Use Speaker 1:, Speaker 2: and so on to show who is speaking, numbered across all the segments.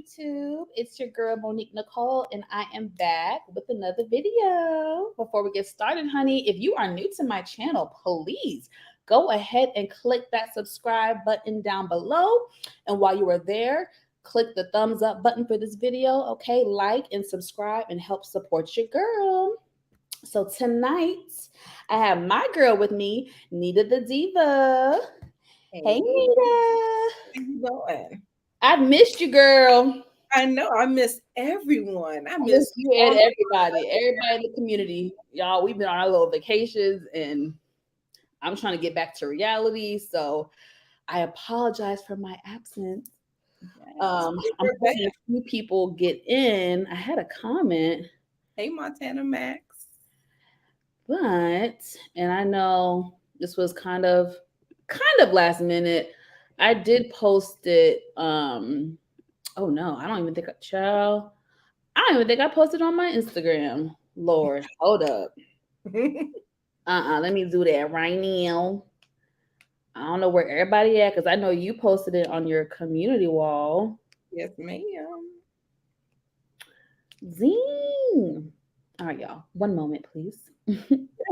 Speaker 1: YouTube. It's your girl Monique Nicole, and I am back with another video. Before we get started, honey, if you are new to my channel, please go ahead and click that subscribe button down below. And while you are there, click the thumbs up button for this video. Okay, like and subscribe and help support your girl. So tonight, I have my girl with me, Nita The Diva. Hey, Nita.
Speaker 2: How you doing?
Speaker 1: I missed you, girl.
Speaker 2: I know I miss everyone. I
Speaker 1: I miss
Speaker 2: miss
Speaker 1: you and everybody in the community. Y'all, we've been on our little vacations and I'm trying to get back to reality. So I apologize for my absence. I'm hoping a few people get in. I had a comment.
Speaker 2: Hey, Montana Max.
Speaker 1: And I know this was kind of last minute. I did post it. Oh no, I don't even think I posted on my Instagram. Lord, hold up. Let me do that right now. I don't know where everybody at because I know you posted it on your community wall.
Speaker 2: Yes, ma'am.
Speaker 1: Zing. All right, y'all. One moment, please.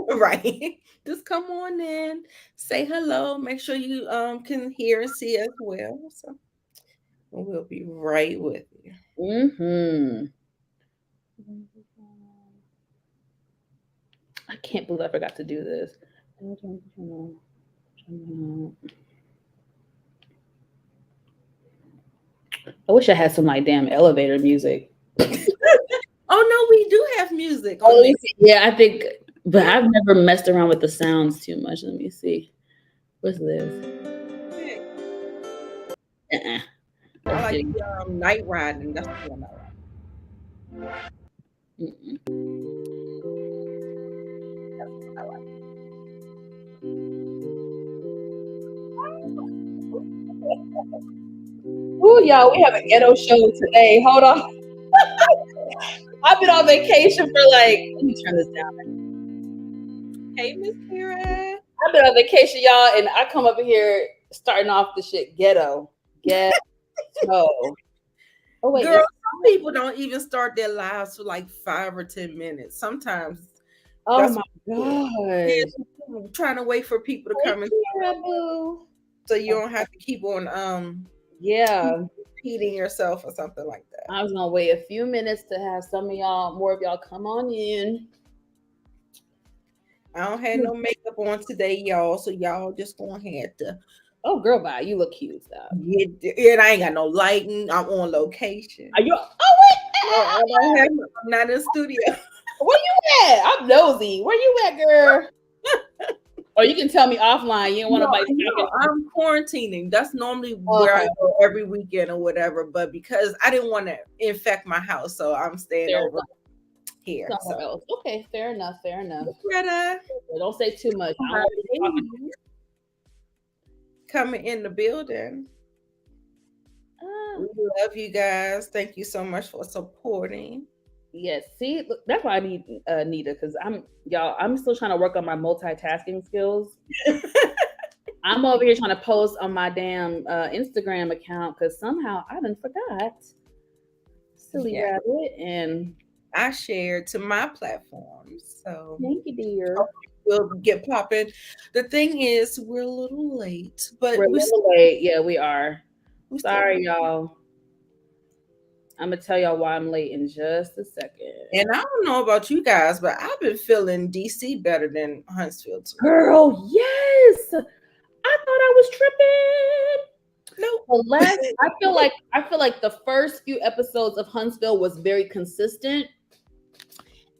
Speaker 2: Right. Just come on in, say hello. Make sure you can hear and see as well. So we'll be right with you.
Speaker 1: I can't believe I forgot to do this. I wish I had some like damn elevator music.
Speaker 2: Oh no, we do have music.
Speaker 1: Oh, yeah, I think, but I've never messed around with the sounds too much. Let me see. What's this?
Speaker 2: I like night riding. That's the one I like. That's what I like.
Speaker 1: Ooh, y'all, we have a ghetto show today. Hold on. I've been on vacation for like, let me turn this down.
Speaker 2: Hey, Miss Kira.
Speaker 1: I've been on vacation, y'all, and I come up here starting off the shit ghetto. Ghetto. Oh wait,
Speaker 2: girl, some people don't even start their lives for like 5 or 10 minutes. Sometimes.
Speaker 1: Oh my god!
Speaker 2: Trying to wait for people to come in, so you don't have to keep on repeating yourself or something like that.
Speaker 1: I was gonna wait a few minutes to have more of y'all come on in.
Speaker 2: I don't have no makeup on today, y'all, so y'all just gonna have to.
Speaker 1: Oh, girl, bye. You look cute, though.
Speaker 2: Yeah, I ain't got no lighting. I'm on location.
Speaker 1: Are you? Oh wait,
Speaker 2: I'm not in the studio.
Speaker 1: Where you at? I'm nosy. Where you at, girl? Or you can tell me offline. You don't want nobody talking.
Speaker 2: I'm quarantining. That's normally where I go every weekend or whatever. But because I didn't want to infect my house, so I'm staying over here.
Speaker 1: Somewhere else. Okay, fair enough.
Speaker 2: Greta.
Speaker 1: Don't say too much.
Speaker 2: Coming in the building. We love you guys. Thank you so much for supporting.
Speaker 1: Yes, see, look, that's why I need Nita, because I'm still trying to work on my multitasking skills. I'm over here trying to post on my damn Instagram account because somehow I done forgot. Silly rabbit, and
Speaker 2: I shared to my platforms. So
Speaker 1: thank you, dear.
Speaker 2: We'll get popping. The thing is, we're a little late, but
Speaker 1: we're a little late. Yeah, we are. Sorry, y'all. I'm gonna tell y'all why I'm late in just a second.
Speaker 2: And I don't know about you guys, but I've been feeling DC better than Huntsville too.
Speaker 1: Girl, yes. I thought I was tripping.
Speaker 2: No.
Speaker 1: I feel like the first few episodes of Huntsville was very consistent.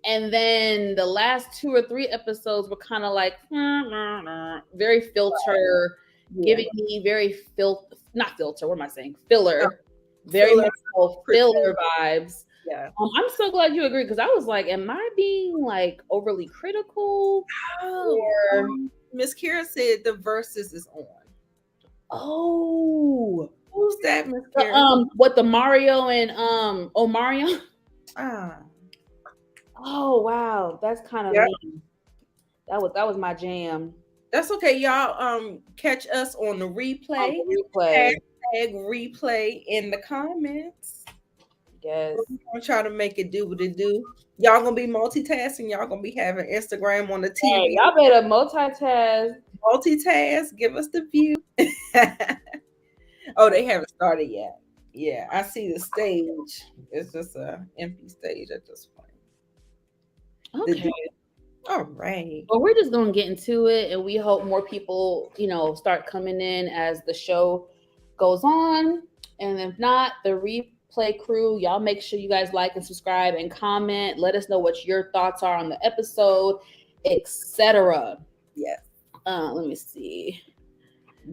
Speaker 1: And then the last 2 or 3 episodes were kind of like very filter, giving me very not filter. What am I saying? Filler. Very much filler vibes.
Speaker 2: Yeah.
Speaker 1: I'm so glad you agree because I was like, am I being like overly critical?
Speaker 2: Miss Kira said the verses is on.
Speaker 1: Oh,
Speaker 2: who's that, Miss Kira?
Speaker 1: What the Mario and Mario? Oh wow, that's kind of mean. That was my jam.
Speaker 2: That's okay, y'all. Catch us on the replay.
Speaker 1: Hashtag
Speaker 2: replay in the comments.
Speaker 1: Yes.
Speaker 2: We're gonna try to make it do what it do. Y'all gonna be multitasking. Y'all gonna be having Instagram on the
Speaker 1: Hey,
Speaker 2: TV.
Speaker 1: y'all better multitask.
Speaker 2: Multitask. Give us the view. Oh, they haven't started yet. Yeah, I see the stage. It's just a empty stage at this point.
Speaker 1: Okay.
Speaker 2: All right.
Speaker 1: Well, we're just gonna get into it, and we hope more people, start coming in as the show goes on. And if not, the replay crew, y'all make sure you guys like and subscribe and comment. Let us know what your thoughts are on the episode, etc.
Speaker 2: Yes.
Speaker 1: Let me see.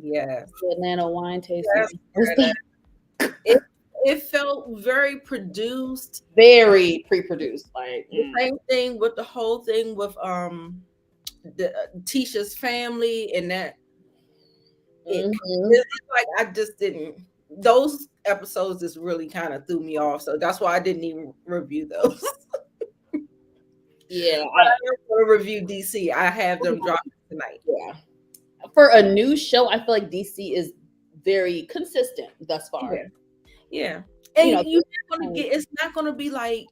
Speaker 2: Yes.
Speaker 1: Banana wine tasting.
Speaker 2: Yes. It felt very produced.
Speaker 1: Very pre-produced. Like
Speaker 2: The same thing with the whole thing with the Tisha's family and that it's like I just didn't those episodes just really kind of threw me off. So that's why I didn't even review those.
Speaker 1: Yeah.
Speaker 2: But I am going to review DC. I have them dropping tonight.
Speaker 1: Yeah. For a new show, I feel like DC is very consistent thus far.
Speaker 2: Yeah. And you're not gonna get it's not gonna be like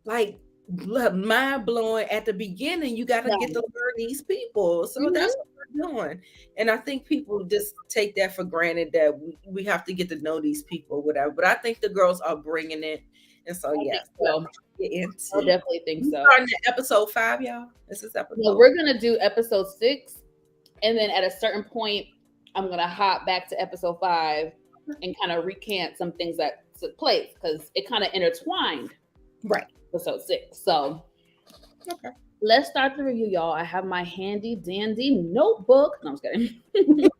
Speaker 2: mind blowing at the beginning. You gotta get to learn these people. So that's what we're doing. And I think people just take that for granted that we have to get to know these people, whatever. But I think the girls are bringing it. And so yes.
Speaker 1: I definitely think so.
Speaker 2: Starting at episode 5, y'all. This is episode.
Speaker 1: No, we're gonna do episode 6, and then at a certain point, I'm gonna hop back to episode 5 and kind of recant some things that took place because it kind of intertwined.
Speaker 2: Right.
Speaker 1: Episode 6. So
Speaker 2: okay.
Speaker 1: Let's start the review, y'all. I have my handy dandy notebook. No, I'm just kidding.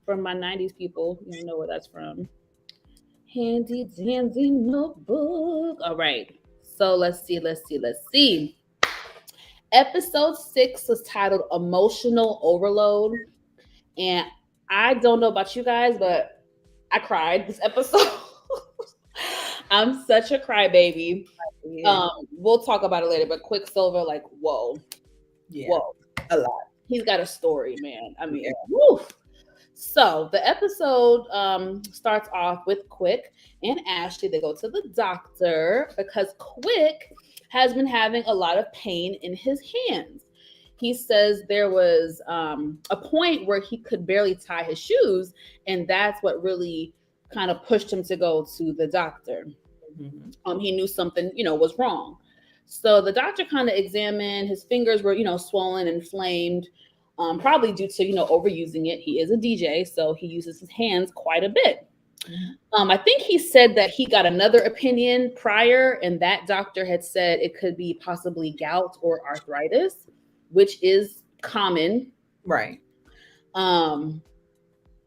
Speaker 1: From my 90s people. You know where that's from. Handy dandy notebook. All right. So let's see. Episode 6 was titled Emotional Overload. And I don't know about you guys, but I cried this episode. I'm such a crybaby. Yeah. We'll talk about it later, but Quicksilver, like, whoa.
Speaker 2: Yeah.
Speaker 1: Whoa.
Speaker 2: A lot.
Speaker 1: He's got a story, man. I mean, woo. So the episode starts off with Quick and Ashley. They go to the doctor because Quick has been having a lot of pain in his hands. He says there was a point where he could barely tie his shoes, and that's what really kind of pushed him to go to the doctor. Mm-hmm. He knew something, was wrong. So the doctor kind of examined. His fingers were, swollen and inflamed, probably due to, overusing it. He is a DJ, so he uses his hands quite a bit. Mm-hmm. I think he said that he got another opinion prior, and that doctor had said it could be possibly gout or arthritis, which is common.
Speaker 2: Right.
Speaker 1: And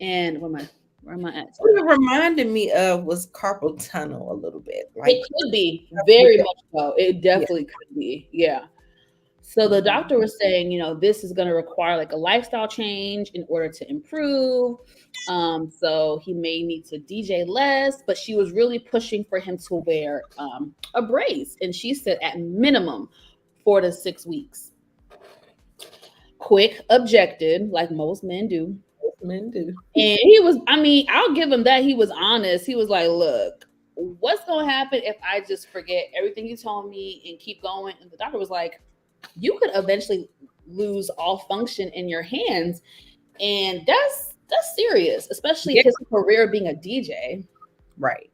Speaker 1: where am I at?
Speaker 2: What it reminded me of was carpal tunnel a little bit.
Speaker 1: Like, it could be very much so. It definitely could be. Yeah. So the doctor was saying, this is going to require like a lifestyle change in order to improve. So he may need to DJ less, but she was really pushing for him to wear a brace. And she said at minimum 4 to 6 weeks. Quick objected, like most men do.
Speaker 2: Men do.
Speaker 1: And he was, I'll give him that. He was honest. He was like, look, what's going to happen if I just forget everything you told me and keep going? And the doctor was like, you could eventually lose all function in your hands. And that's serious, especially his career being a DJ.
Speaker 2: Right.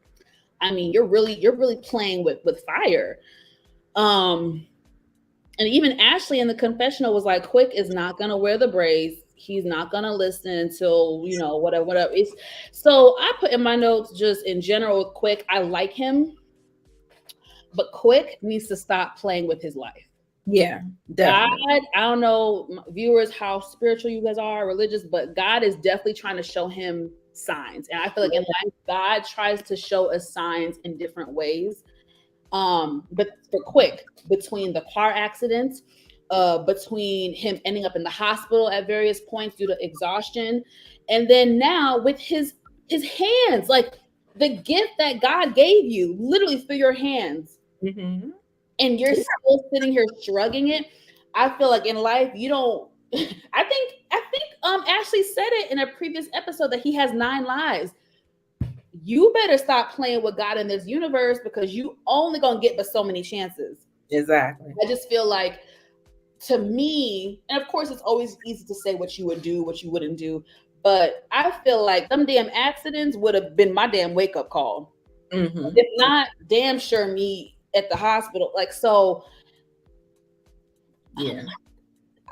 Speaker 1: You're really playing with fire. And even Ashley in the confessional was like, Quick is not going to wear the brace. He's not going to listen until, whatever. So I put in my notes just in general with Quick, I like him, but Quick needs to stop playing with his life.
Speaker 2: Yeah, definitely.
Speaker 1: God, I don't know, viewers, how spiritual you guys are, religious, but God is definitely trying to show him signs. And I feel like in life, God tries to show us signs in different ways. But for Quick, between the car accidents, between him ending up in the hospital at various points due to exhaustion, and then now with his hands, like the gift that God gave you, literally through your hands, and you're still sitting here shrugging it. I feel like in life you don't. I think Ashley said it in a previous episode that he has 9 lives. you better stop playing with God in this universe because you only gonna get but so many chances.
Speaker 2: Exactly.
Speaker 1: I just feel like, to me, and of course it's always easy to say what you would do, what you wouldn't do, but I feel like them damn accidents would have been my damn wake up call.
Speaker 2: Mm-hmm.
Speaker 1: If not, damn sure me at the hospital. Like, so
Speaker 2: Yeah.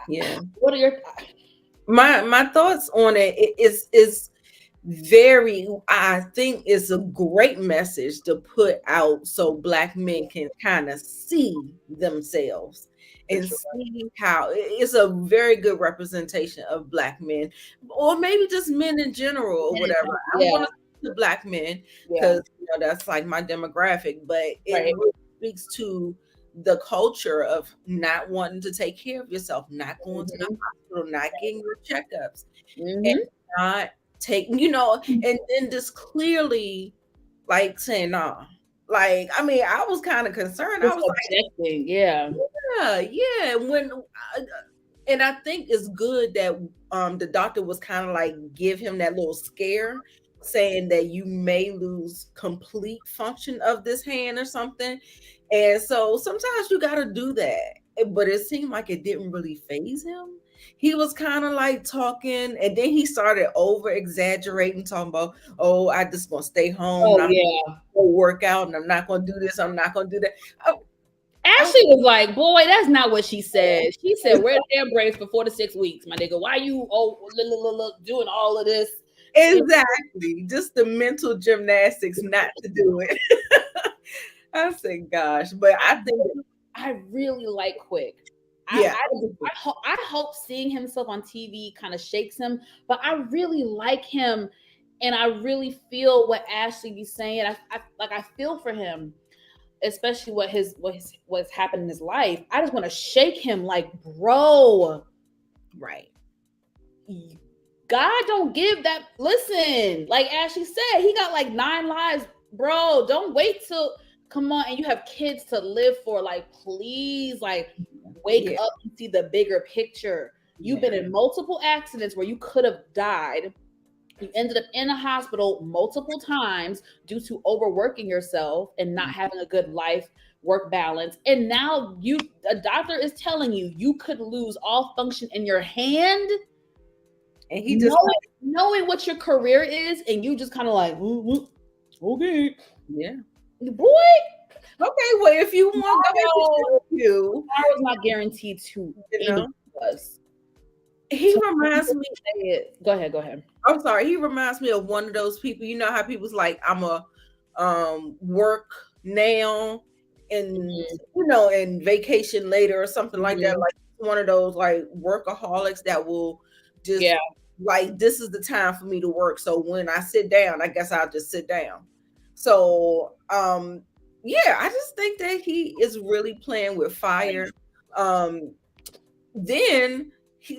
Speaker 2: Yeah.
Speaker 1: What are your
Speaker 2: My thoughts on it is very, I think it's a great message to put out so Black men can kind of see themselves and see how it's a very good representation of Black men, or maybe just men in general or whatever. I'm
Speaker 1: Yeah.
Speaker 2: gonna say the Black men
Speaker 1: Yeah.
Speaker 2: because that's like my demographic, but it
Speaker 1: Right.
Speaker 2: really speaks to the culture of not wanting to take care of yourself, not going to the hospital, not getting your checkups, and not take, and then just clearly like saying, nah. Like, I mean, I was kind of concerned. I
Speaker 1: Just
Speaker 2: was
Speaker 1: objecting. Yeah.
Speaker 2: like, yeah. And I think it's good that the doctor was kind of like give him that little scare, saying that you may lose complete function of this hand or something. And so sometimes you got to do that. But it seemed like it didn't really phase him. He was kind of like talking, and then he started over exaggerating, talking about, oh, I just gonna stay home.
Speaker 1: Oh
Speaker 2: I'm
Speaker 1: yeah.
Speaker 2: gonna work out, and I'm not gonna do this. I'm not gonna do that.
Speaker 1: Ashley was like, boy, that's not what she said. She said, wear the damn braids for 4 to 6 weeks, my nigga. Why you doing all of this?
Speaker 2: Exactly. Just the mental gymnastics not to do it. I said, gosh, but I think
Speaker 1: I really like Quick.
Speaker 2: yeah.
Speaker 1: I hope seeing himself on TV kind of shakes him, but I really like him, and I really feel what Ashley be saying. I feel for him, especially what's happened in his life. I just want to shake him, like, bro,
Speaker 2: Right.
Speaker 1: God don't give that. Listen, like Ashley said, he got like 9 lives, bro. Don't wait till, come on, and you have kids to live for. Like, please, like, wake up and see the bigger picture. You've been in multiple accidents where you could have died. You ended up in a hospital multiple times due to overworking yourself and not having a good life work balance. And now a doctor is telling you could lose all function in your hand. And he just knowing what your career is, and you just kind of like, okay,
Speaker 2: yeah,
Speaker 1: boy.
Speaker 2: Okay, well, if you want
Speaker 1: tomorrow's not guaranteed to any of us.
Speaker 2: He reminds me.
Speaker 1: Go ahead.
Speaker 2: I'm sorry. He reminds me of one of those people. You know how people's like, I'm a work now and and vacation later or something like that. Like one of those like workaholics that will just like, this is the time for me to work. So when I sit down, I guess I'll just sit down. So yeah, I just think that he is really playing with fire. Then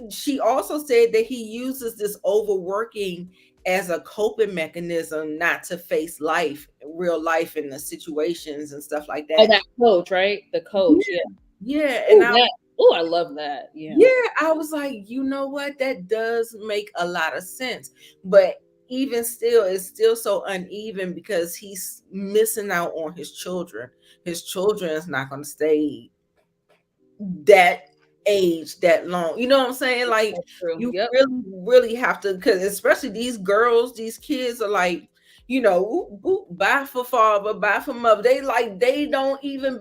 Speaker 2: she also said that he uses this overworking as a coping mechanism not to face real life in the situations and stuff like that.
Speaker 1: Oh, that coach, right? The coach.
Speaker 2: Yeah. And
Speaker 1: I love that.
Speaker 2: Yeah, I was like, you know what? That does make a lot of sense. But even still, it's still so uneven because he's missing out on his children. His children is not going to stay that age that long. You know what I'm saying? Like, you really, really have to, because especially these girls, these kids are like, bye for father, bye for mother. They don't even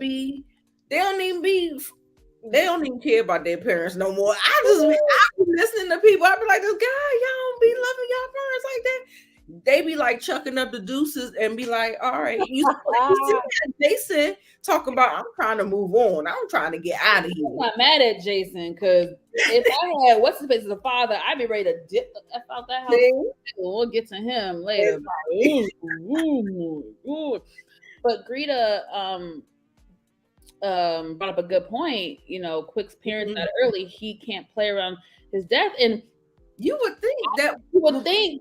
Speaker 2: care about their parents no more. I be listening to people. I be like, this guy, y'all don't be loving y'all parents like that. They be like chucking up the deuces and be like, all right, you see Jason talk about, I'm trying to move on. I'm trying to get out of here.
Speaker 1: I'm not mad at Jason, because if I had what's his face as a father, I'd be ready to dip the F out that house. We'll get to him later. But Greta brought up a good point. Quick's parents died early. He can't play around his death, and
Speaker 2: you would think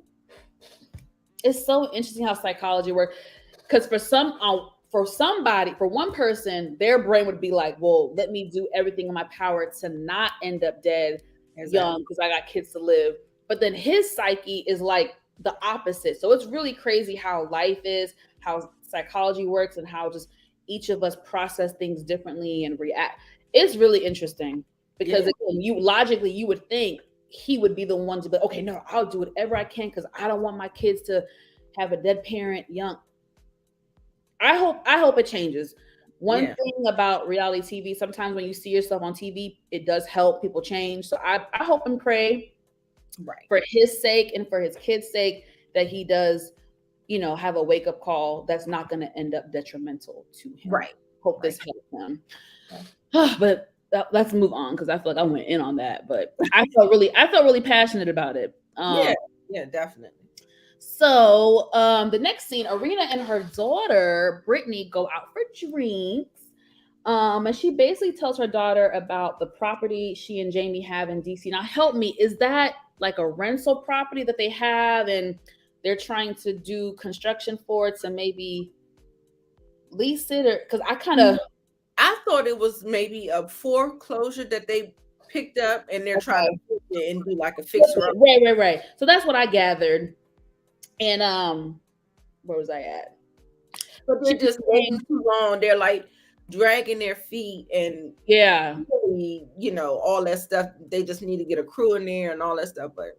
Speaker 1: it's so interesting how psychology works. Because for one person, their brain would be like, well, let me do everything in my power to not end up dead young because I got kids to live. But then his psyche is like, the opposite. So it's really crazy how life is, how psychology works, and how just each of us process things differently and react. It's really interesting because again, you logically you would think he would be the one to be okay. No, I'll do whatever I can because I don't want my kids to have a dead parent young. I hope it changes. One thing about reality TV, sometimes when you see yourself on TV, it does help people change. So I hope and pray for his sake and for his kids' sake that he does, have a wake up call that's not going to end up detrimental to him. Hope this helps him. But let's move on because I feel like I went in on that, but I felt really passionate about it.
Speaker 2: Yeah, definitely.
Speaker 1: So the next scene, Arena and her daughter Brittany go out for drinks. And she basically tells her daughter about the property she and Jamie have in DC. Now, help me, is that like a rental property that they have and they're trying to do construction for it to maybe lease it? Or because
Speaker 2: I thought it was maybe a foreclosure that they picked up and they're trying to put it and do like a fixer up.
Speaker 1: Right. So that's what I gathered. And where was I at?
Speaker 2: But they're just waiting too long. They're like dragging their feet and all that stuff. They just need to get a crew in there and all that stuff.
Speaker 1: But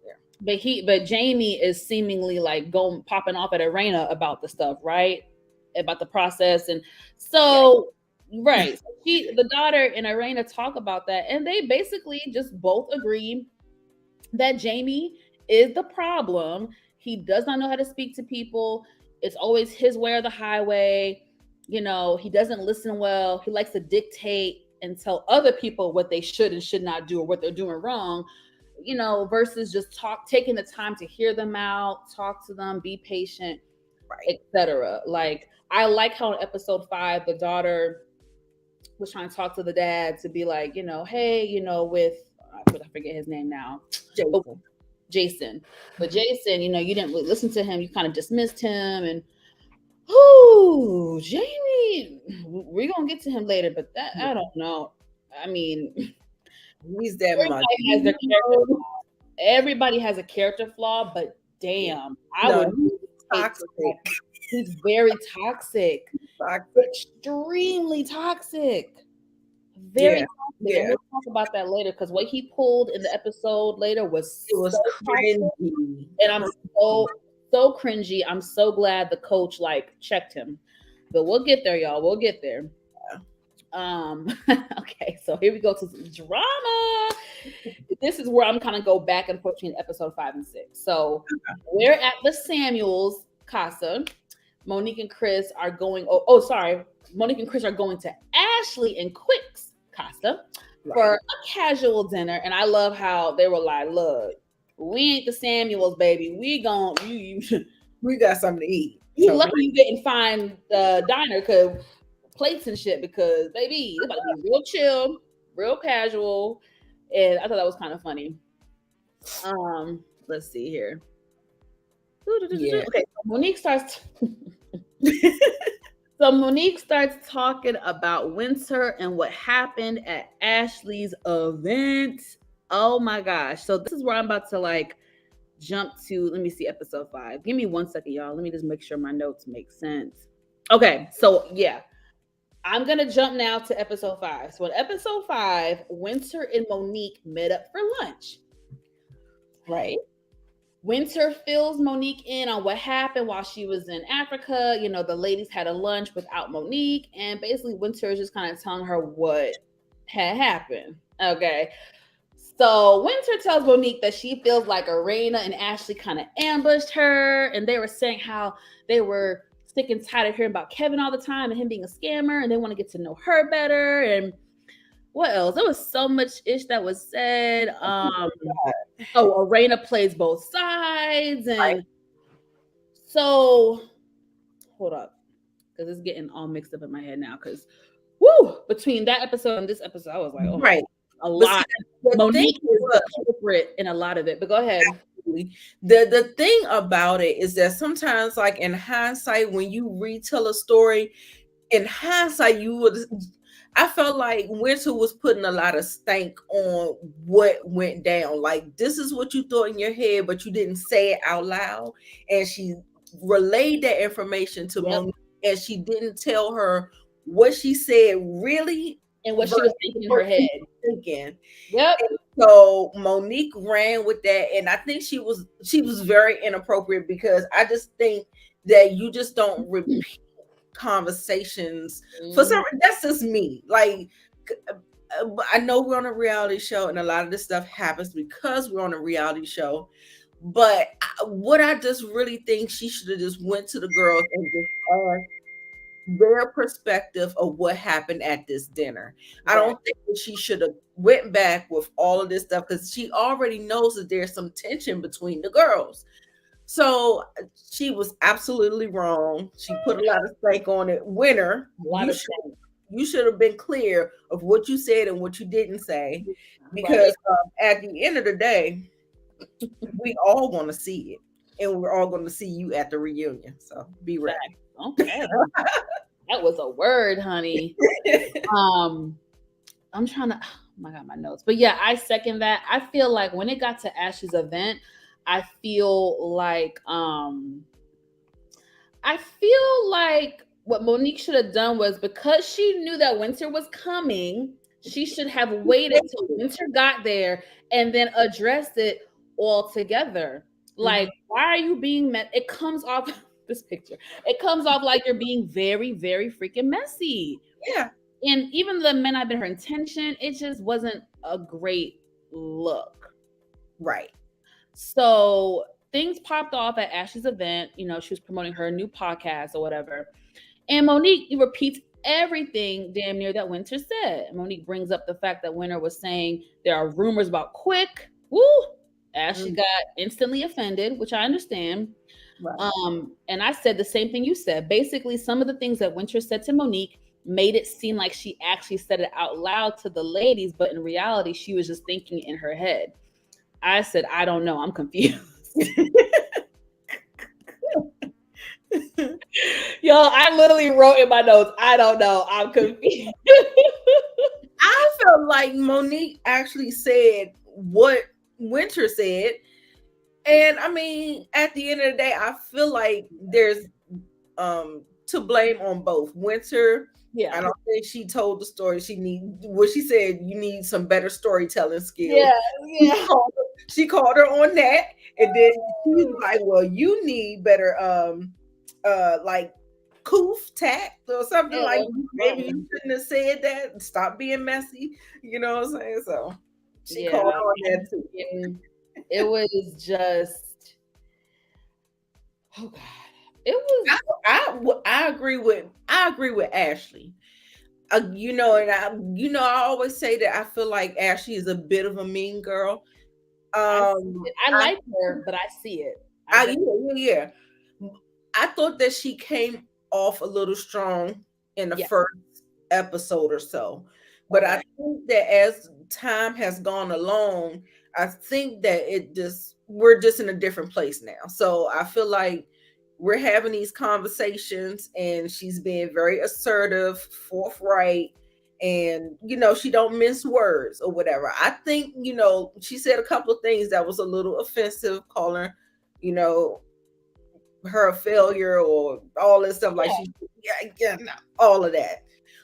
Speaker 1: Jamie is seemingly like popping off at Arena about the stuff, right? About the process. And so right. The daughter and Arena talk about that, and they basically just both agree that Jamie is the problem. He does not know how to speak to people. It's always his way or the highway. He doesn't listen well. He likes to dictate and tell other people what they should and should not do or what they're doing wrong, versus just taking the time to hear them out, talk to them, be patient, etc. Like, I like how in episode 5, the daughter was trying to talk to the dad to be like, hey, with, I forget his name now. Jason. But Jason, you didn't really listen to him. You kind of dismissed him. And, Jamie, we're going to get to him later. But that, I don't know. I mean,
Speaker 2: he's that much.
Speaker 1: Everybody has a character flaw, but damn,
Speaker 2: toxic.
Speaker 1: He's very toxic. Extremely toxic. Very toxic. And we'll talk about that later because what he pulled in the episode later was so cringy. And I'm so cringy. I'm so glad the coach checked him. But we'll get there, y'all. We'll get there. Okay, so here we go to some drama. This is where I'm kind of go back and forth between episode 5 and 6. So we're at the Samuels casa. Monique and Chris are going. Monique and Chris are going to Ashley and Quick's casa for a casual dinner. And I love how they were like, "Look, we ain't the Samuels, baby. We got
Speaker 2: something to eat.
Speaker 1: You lucky you didn't find the diner because plates and shit. Because baby, it's about to be real chill, real casual." And I thought that was kind of funny. Let's see here. Okay, so Monique starts. So Monique starts talking about Winter and what happened at Ashley's event. Oh my gosh! So this is where I'm about to jump to. Let me see episode 5. Give me 1 second, y'all. Let me just make sure my notes make sense. Okay, so yeah. I'm going to jump now to episode 5. So in episode 5, Winter and Monique met up for lunch. Right? Winter fills Monique in on what happened while she was in Africa. The ladies had a lunch without Monique. And basically Winter is just kind of telling her what had happened. Okay. So Winter tells Monique that she feels like Arena and Ashley kind of ambushed her. And they were saying how they were sick and tired of hearing about Kevin all the time and him being a scammer, and they want to get to know her better. And what else? There was so much ish that was said. Arena plays both sides, and so hold up, because it's getting all mixed up in my head now. Because between that episode and this episode, I was like, a lot. Monique is the culprit in a lot of it. But go ahead.
Speaker 2: The thing about it is that sometimes, in hindsight, when you retell a story, in hindsight, I felt like Winter was putting a lot of stank on what went down. Like, this is what you thought in your head, but you didn't say it out loud. And she relayed that information to
Speaker 1: Yep.
Speaker 2: Monique, and she didn't tell her what she said really
Speaker 1: And what she was
Speaker 2: versus
Speaker 1: thinking in
Speaker 2: what
Speaker 1: her
Speaker 2: she
Speaker 1: head.
Speaker 2: was thinking.
Speaker 1: Yep.
Speaker 2: And so Monique ran with that, and I think she was very inappropriate, because I just think that you just don't repeat conversations for some. That's just me. Like, I know we're on a reality show, and a lot of this stuff happens because we're on a reality show. But what I just really think, she should have just went to the girls and just asked their perspective of what happened at this dinner. I don't think that she should have went back with all of this stuff, because she already knows that there's some tension between the girls. So she was absolutely wrong. She put a lot of stake on it. Winner, you should have been clear of what you said and what you didn't say, because at the end of the day, we all want to see it, and we're all going to see you at the reunion. So be ready.
Speaker 1: Okay. That was a word, honey. I'm trying to, oh my God, my notes. But yeah, I second that. I feel like when it got to Ashley's event, I feel like what Monique should have done was, because she knew that Winter was coming, she should have waited till Winter got there and then addressed it all together. Like, why are you being met? It comes off this picture. It comes off like you're being very, very freaking messy.
Speaker 2: Yeah.
Speaker 1: And even the men have been her intention, it just wasn't a great look.
Speaker 2: Right.
Speaker 1: So things popped off at Ashley's event. You know, she was promoting her new podcast or whatever. And Monique repeats everything damn near that Winter said. Monique brings up the fact that Winter was saying there are rumors about Quick. Woo! Ashley got instantly offended, which I understand.
Speaker 2: Right.
Speaker 1: And I said the same thing you said. Basically, some of the things that Winter said to Monique made it seem like she actually said it out loud to the ladies, but in reality, she was just thinking in her head. I said, I don't know. I'm confused. Yo, I literally wrote in my notes, I don't know. I'm confused.
Speaker 2: I felt like Monique actually said what Winter said. And I mean, at the end of the day, I feel like there's to blame on both. Winter, I don't think she told the story. She said, you need some better storytelling skills.
Speaker 1: Yeah.
Speaker 2: She called her on that, and then she was like, well, you need better like coof tact or something, like maybe you shouldn't have said that. Stop being messy. You know what I'm saying? So she called her on that too.
Speaker 1: It was just, oh God. It was.
Speaker 2: I agree with Ashley. You know, and I always say that I feel like Ashley is a bit of a mean girl.
Speaker 1: I like her, but I see it.
Speaker 2: Yeah. I thought that she came off a little strong in the first episode or so, but I think that as time has gone along, I think that we're just in a different place now. So I feel like we're having these conversations, and she's being very assertive, forthright, and she don't mince words or whatever. I think she said a couple of things that was a little offensive, calling her a failure or all this stuff, like all of that.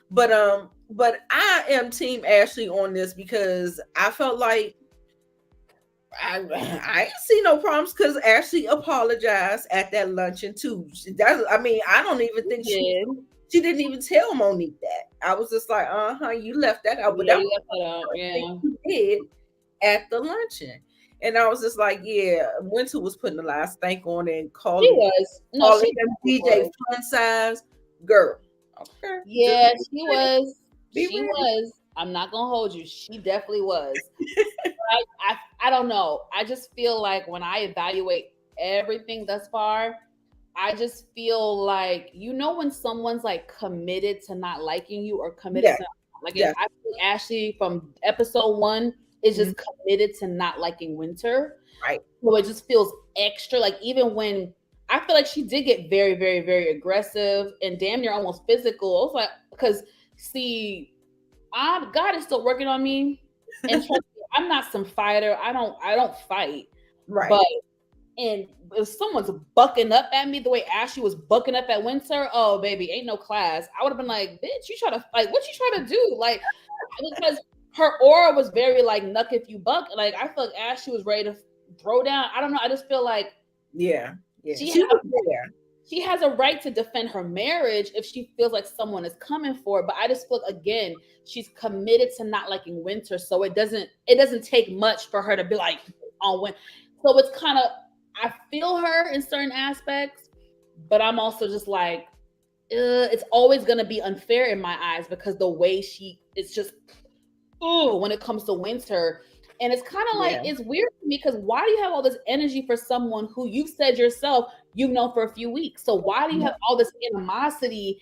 Speaker 2: But I am team Ashley on this, because I felt like I ain't see no problems, because Ashley apologized at that luncheon too. I don't even think she didn't even tell Monique that. I was just like, you left that out, but that was you did at the luncheon. And I was just like, yeah, Winter was putting a lot of stank on it and calling him DJ Fun Size Girl.
Speaker 1: Okay. Yeah, she was. She was. I'm not gonna hold you. She definitely was. I don't know. I just feel like when I evaluate everything thus far, I just feel like, when someone's like committed to not liking you, or committed to I think Ashley from episode 1 is just committed to not liking Winter.
Speaker 2: Right.
Speaker 1: So it just feels extra. Like, even when I feel like she did get very, very, very aggressive and damn near almost physical. I was like, because God is still working on me. And trust me, I'm not some fighter. I don't fight.
Speaker 2: Right.
Speaker 1: But and if someone's bucking up at me the way Ashley was bucking up at Winter, oh baby, ain't no class. I would have been like, bitch, you try to like what you try to do? Like because her aura was very like nuck if you buck. Like I feel like Ashley was ready to throw down. I don't know. I just feel like
Speaker 2: Yeah.
Speaker 1: she
Speaker 2: was there.
Speaker 1: She has a right to defend her marriage if she feels like someone is coming for it. But I just feel like, again, she's committed to not liking Winter, so it doesn't take much for her to be like on Winter. So it's kind of, I feel her in certain aspects, but I'm also just like, it's always going to be unfair in my eyes because the way it's just, when it comes to Winter. And it's kind of like, it's weird to me because why do you have all this energy for someone who you've said yourself you've known for a few weeks? So why do you have all this animosity?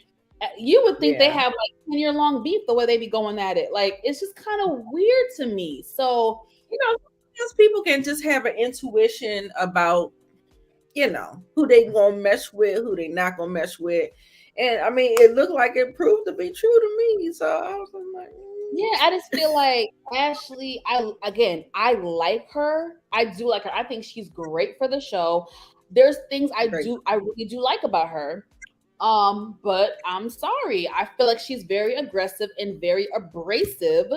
Speaker 1: You would think they have like 10-year-long beef the way they be going at it. Like, it's just kind of weird to me. So,
Speaker 2: because people can just have an intuition about, who they gonna mesh with, who they not gonna mesh with. And I mean, it looked like it proved to be true to me. So I was like,
Speaker 1: yeah, I just feel like Ashley, I like her. I do like her. I think she's great for the show. There's things I really do like about her. But I'm sorry. I feel like she's very aggressive and very abrasive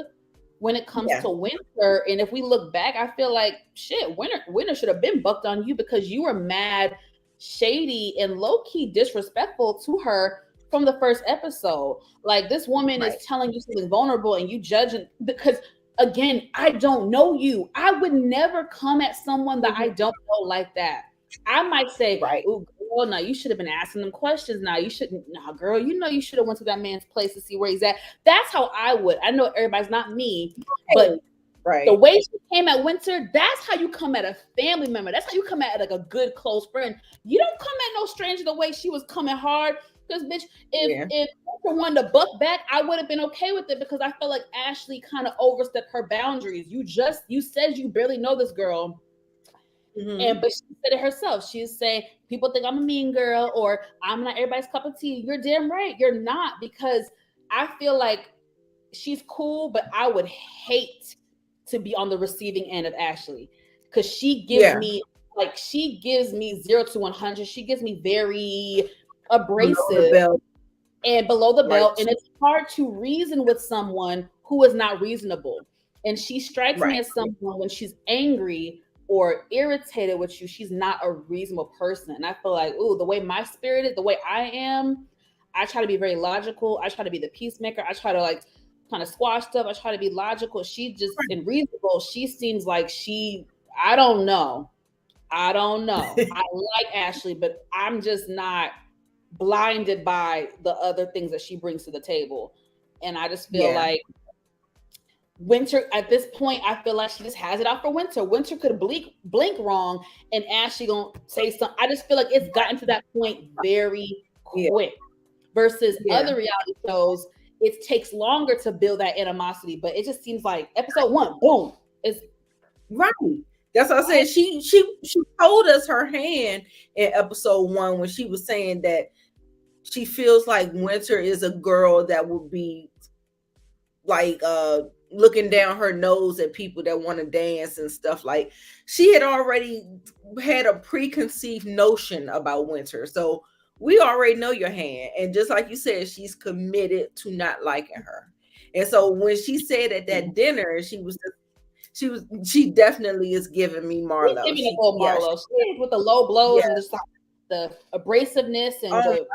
Speaker 1: when it comes to Winter. And if we look back, I feel like shit, Winter should have been bucked on you because you were mad, shady, and low-key disrespectful to her from the first episode. Like, this woman is telling you something vulnerable and you judging because, again, I don't know you. I would never come at someone that I don't know like that. I might say, "Ooh, girl, no, you should have been asking them questions. Now you shouldn't. Nah, girl, you should have went to that man's place to see where he's at." That's how I would. I know everybody's not me, but the way she came at Winter, that's how you come at a family member. That's how you come at like a good close friend. You don't come at no stranger the way she was coming hard. Because, bitch, if Winter wanted to buck back, I would have been okay with it because I felt like Ashley kind of overstepped her boundaries. You said you barely know this girl. But she said it herself. She's saying, people think I'm a mean girl or I'm not everybody's cup of tea. You're damn right. You're not, because I feel like she's cool, but I would hate to be on the receiving end of Ashley because she gives me 0 to 100. She gives me very abrasive and below the belt. And it's hard to reason with someone who is not reasonable. And she strikes me as someone when she's angry or irritated with you, she's not a reasonable person. And I feel like, the way my spirit is, the way I am, I try to be very logical. I try to be the peacemaker. I try to like kind of squash stuff. I try to be logical. She just unreasonable. She seems like I don't know. I like Ashley, but I'm just not blinded by the other things that she brings to the table. And I just feel like Winter, at this point, I feel like she just has it out for Winter. Winter could blink wrong, and Ashley gonna say something. I just feel like it's gotten to that point very quick. Versus other reality shows, it takes longer to build that animosity. But it just seems like episode 1, boom, it's
Speaker 2: right. That's what I said. She told us her hand in episode 1 when she was saying that she feels like Winter is a girl that would be like looking down her nose at people that want to dance and stuff. Like, she had already had a preconceived notion about Winter. So we already know your hand. And just like you said, she's committed to not liking her. And so when she said at that dinner, she definitely is giving me Marlo.
Speaker 1: She's giving Marlo. She with the low blows and just the abrasiveness and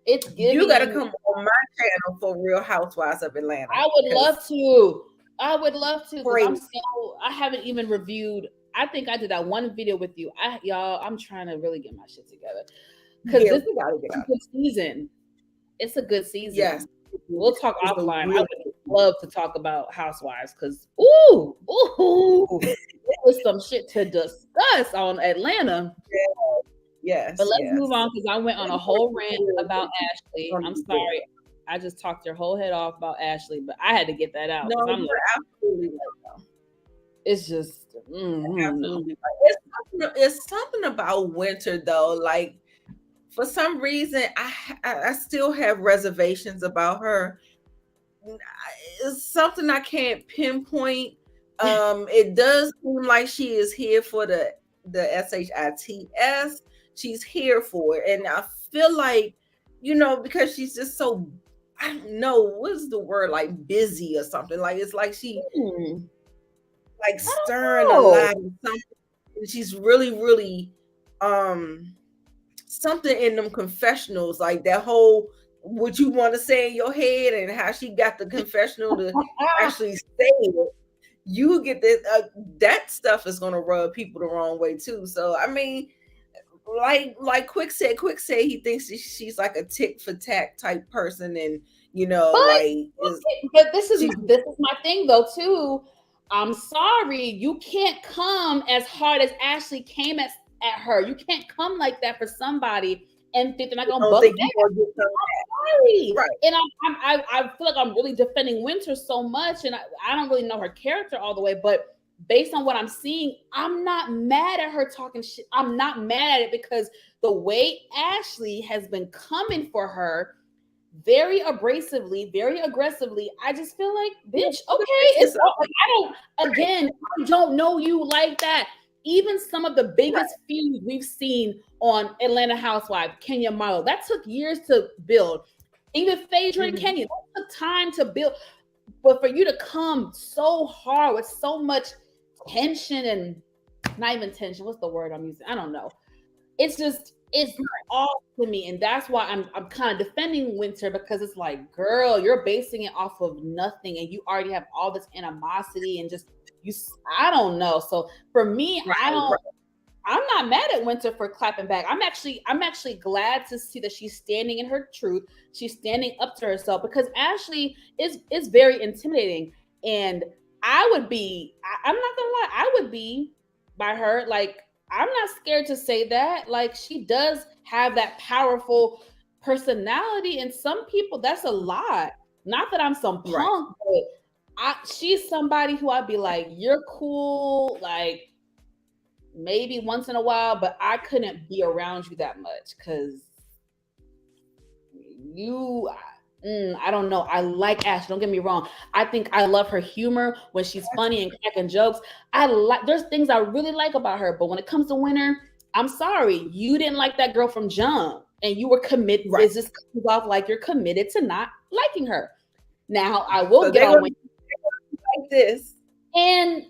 Speaker 1: it's giving.
Speaker 2: You gotta come on my channel for Real Housewives of Atlanta.
Speaker 1: I would love to. I haven't even reviewed. I think I did that one video with you. I'm trying to really get my shit together because this is a good season. It's a good season.
Speaker 2: Yes,
Speaker 1: we'll talk offline. I would love to talk about Housewives because there was some shit to discuss on Atlanta.
Speaker 2: Yes.
Speaker 1: But let's move on because I went on a whole rant about Ashley. I'm sorry. I just talked your whole head off about Ashley, but I had to get that out.
Speaker 2: No, you're absolutely right.
Speaker 1: It's just
Speaker 2: absolutely right. It's something about Winter though. Like, for some reason, I still have reservations about her. it's something I can't pinpoint. It does seem like she is here for the SHITS. She's here for it, and I feel like, because she's just so, I don't know, what's the word, like busy or something. Like it's like she like
Speaker 1: I
Speaker 2: stirring a
Speaker 1: don't
Speaker 2: lot
Speaker 1: know.
Speaker 2: of something. She's really, really something in them confessionals, like that whole what you want to say in your head and how she got the confessional to actually say it. You get this, that stuff is going to rub people the wrong way too. So I mean, like Quick said he thinks she's like a tick for tack type person, and like
Speaker 1: But this
Speaker 2: she
Speaker 1: is my thing though too. I'm sorry, you can't come as hard as Ashley came at her. You can't come like that for somebody and think they're not gonna
Speaker 2: don't
Speaker 1: bust
Speaker 2: think you
Speaker 1: back.
Speaker 2: gonna get some
Speaker 1: Sorry.
Speaker 2: right.
Speaker 1: And I feel like I'm really defending Winter so much, and I don't really know her character all the way, but based on what I'm seeing, I'm not mad at her talking shit. I'm not mad at it because the way Ashley has been coming for her very abrasively, very aggressively. I just feel like, bitch, okay, it's like, I don't know you like that. Even some of the biggest feuds we've seen on Atlanta Housewives, Kenya Marlo, that took years to build. Even Phaedra and Kenya, that took time to build. But for you to come so hard with so much tension and not even tension, what's the word I'm using? I don't know. It's off to me, and that's why I'm kind of defending Winter, because it's like, girl, you're basing it off of nothing, and you already have all this animosity and just you. I don't know. So for me, I'm not mad at Winter for clapping back. I'm actually glad to see that she's standing in her truth. She's standing up to herself, because Ashley is very intimidating, and I'm not gonna lie, I would be by her. Like, I'm not scared to say that. Like, she does have that powerful personality, and some people, that's a lot. Not that I'm some punk, but she's somebody who I'd be like, you're cool, like maybe once in a while, but I couldn't be around you that much because you. I don't know. I like Ash. Don't get me wrong. I think I love her humor when she's funny and cracking jokes. There's things I really like about her, but when it comes to Winter, I'm sorry, you didn't like that girl from jump, and you were committed. Right. This just comes off like you're committed to not liking her. Now I will get on Winter
Speaker 2: like this,
Speaker 1: and